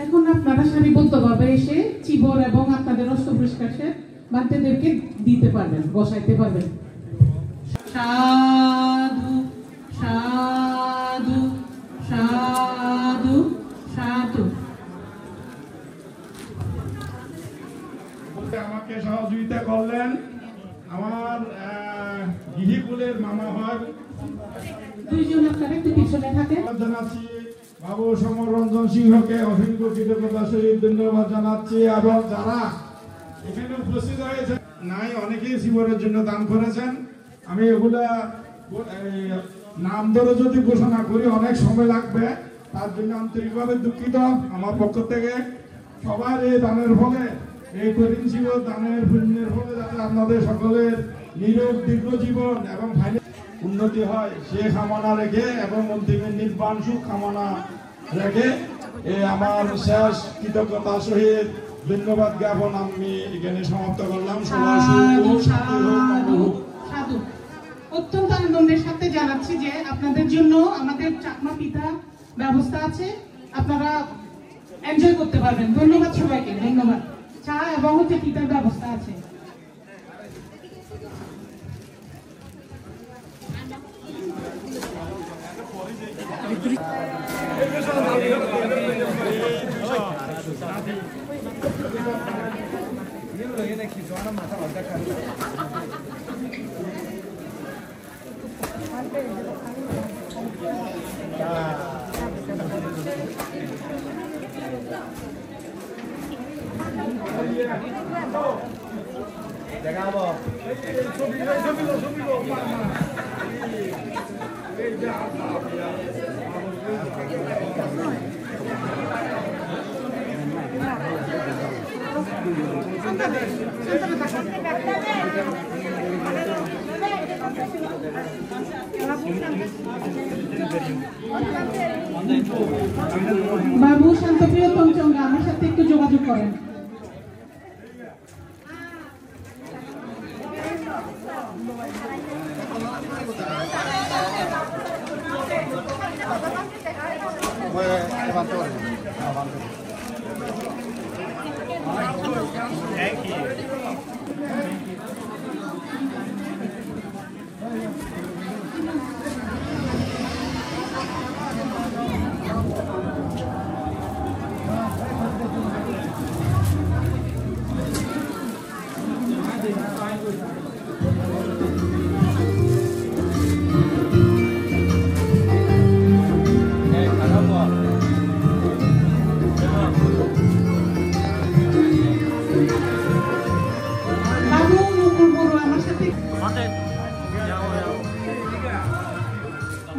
এখন আপনারা সারিবদ্ধভাবে এসে চিবর এবং আপনাদের অস্ত্র পুরস্কার বাদ্যদেরকে দিতে পারবেন, বসাইতে পারবেন। সাধু সাধু সাধু সাধু। আমাকে সহযোগিতা করলেন আমার গৃহকুলের মামা হয় দুইজন আপনারা একটু পিছনে থাকেন। জানাচ্ছি বাবু সমর রঞ্জন সিংহকে অসংখ্য কৃতজ্ঞতা সহিত ধন্যবাদ জানাচ্ছি এবং যারা এখানে উপস্থিত হয়েছে নাই অনেকেই শিবরের জন্য দান করেছেন। আমি এগুলা নাম ধরে যদি ঘোষণা করি অনেক সময় লাগবে, তার জন্য আন্তরিকভাবে দুঃখিত। আমার পক্ষ থেকে সবার এই দানের ফলে, এই কঠিন শিবর দানের পুণ্যের ফলে যাতে আপনাদের সকলের নিরোগ দীর্ঘ জীবন এবং উন্নতি হয় সে কামনা রেখে এবং অন্তিমের নির্বাণ সুখ কামনা রেখে আমার শেষ কৃতজ্ঞতা সহিত ধন্যবাদ জ্ঞাপন আমি এখানে সমাপ্ত করলাম। সবার সাধু। অত্যন্ত আনন্দের সাথে জানাচ্ছি যে আপনাদের জন্য আমাদের চাকমা পিঠা ব্যবস্থা আছে, আপনারা এনজয় করতে পারবেন। ধন্যবাদ সবাইকে, ধন্যবাদ। চা এবং পিঠার ব্যবস্থা আছে। বাবু শান্তপ্রিয় তঞ্চঙ্গা আমার সাথে একটু যোগাযোগ করেন।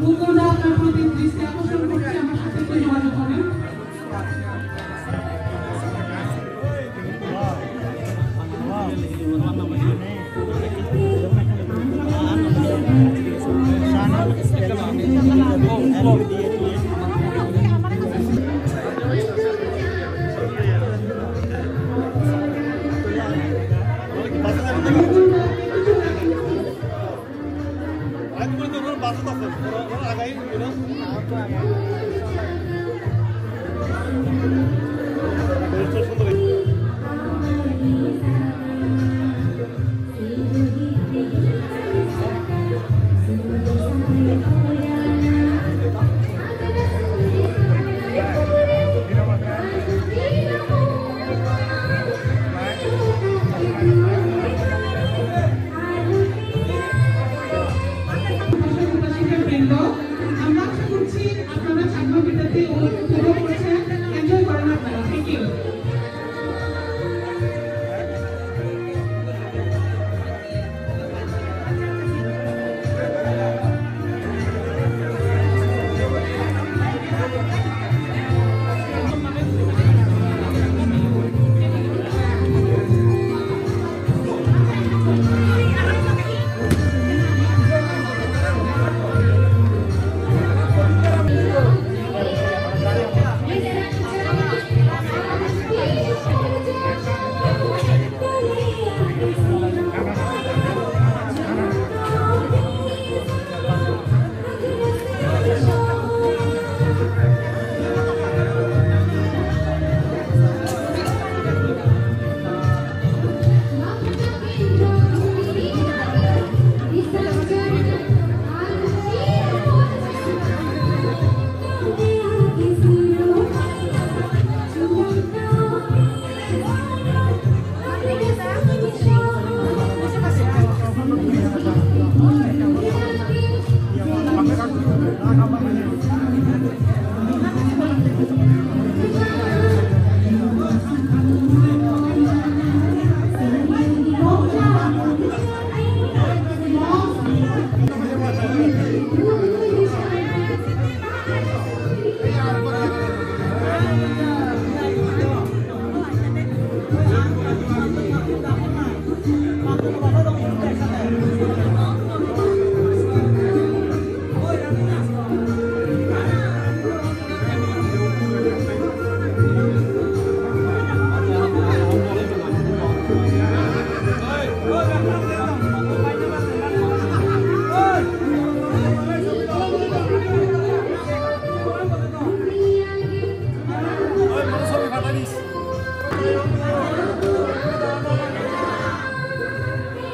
মুকুলদা আপনার প্রতি দৃষ্টি আকর্ষণ করছে, আমার সাথে একটু যোগাযোগ করেন। আগাই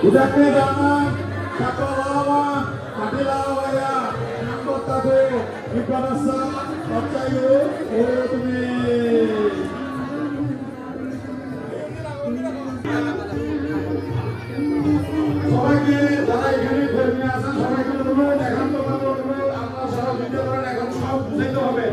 Udaknya jangan satu lawan, adilah ya, nambah tahu, ibarasa, percaya, tumi. সবাইকে যারা এখানে ধর্মীয় আছেন সবাইকে অনুরোধ একান্ত অনুরোধ আপনারা সবাই ভিডিও করেন এখন সব বুঝাইতে হবে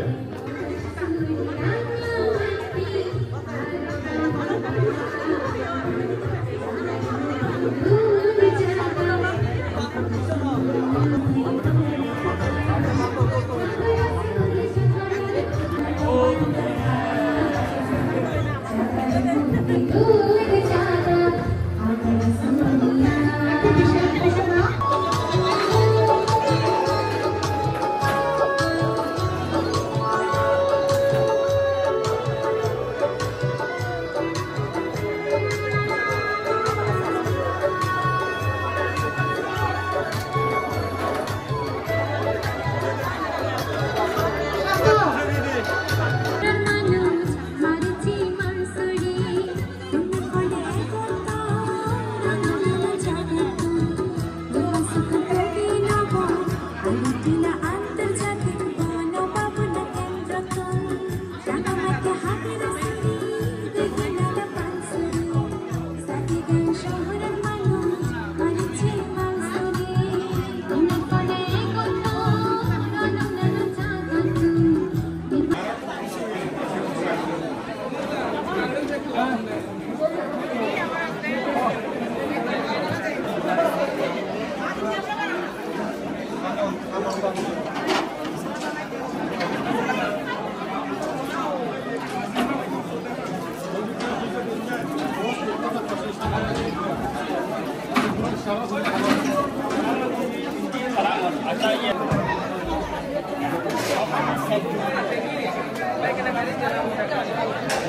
Baik, kita balik.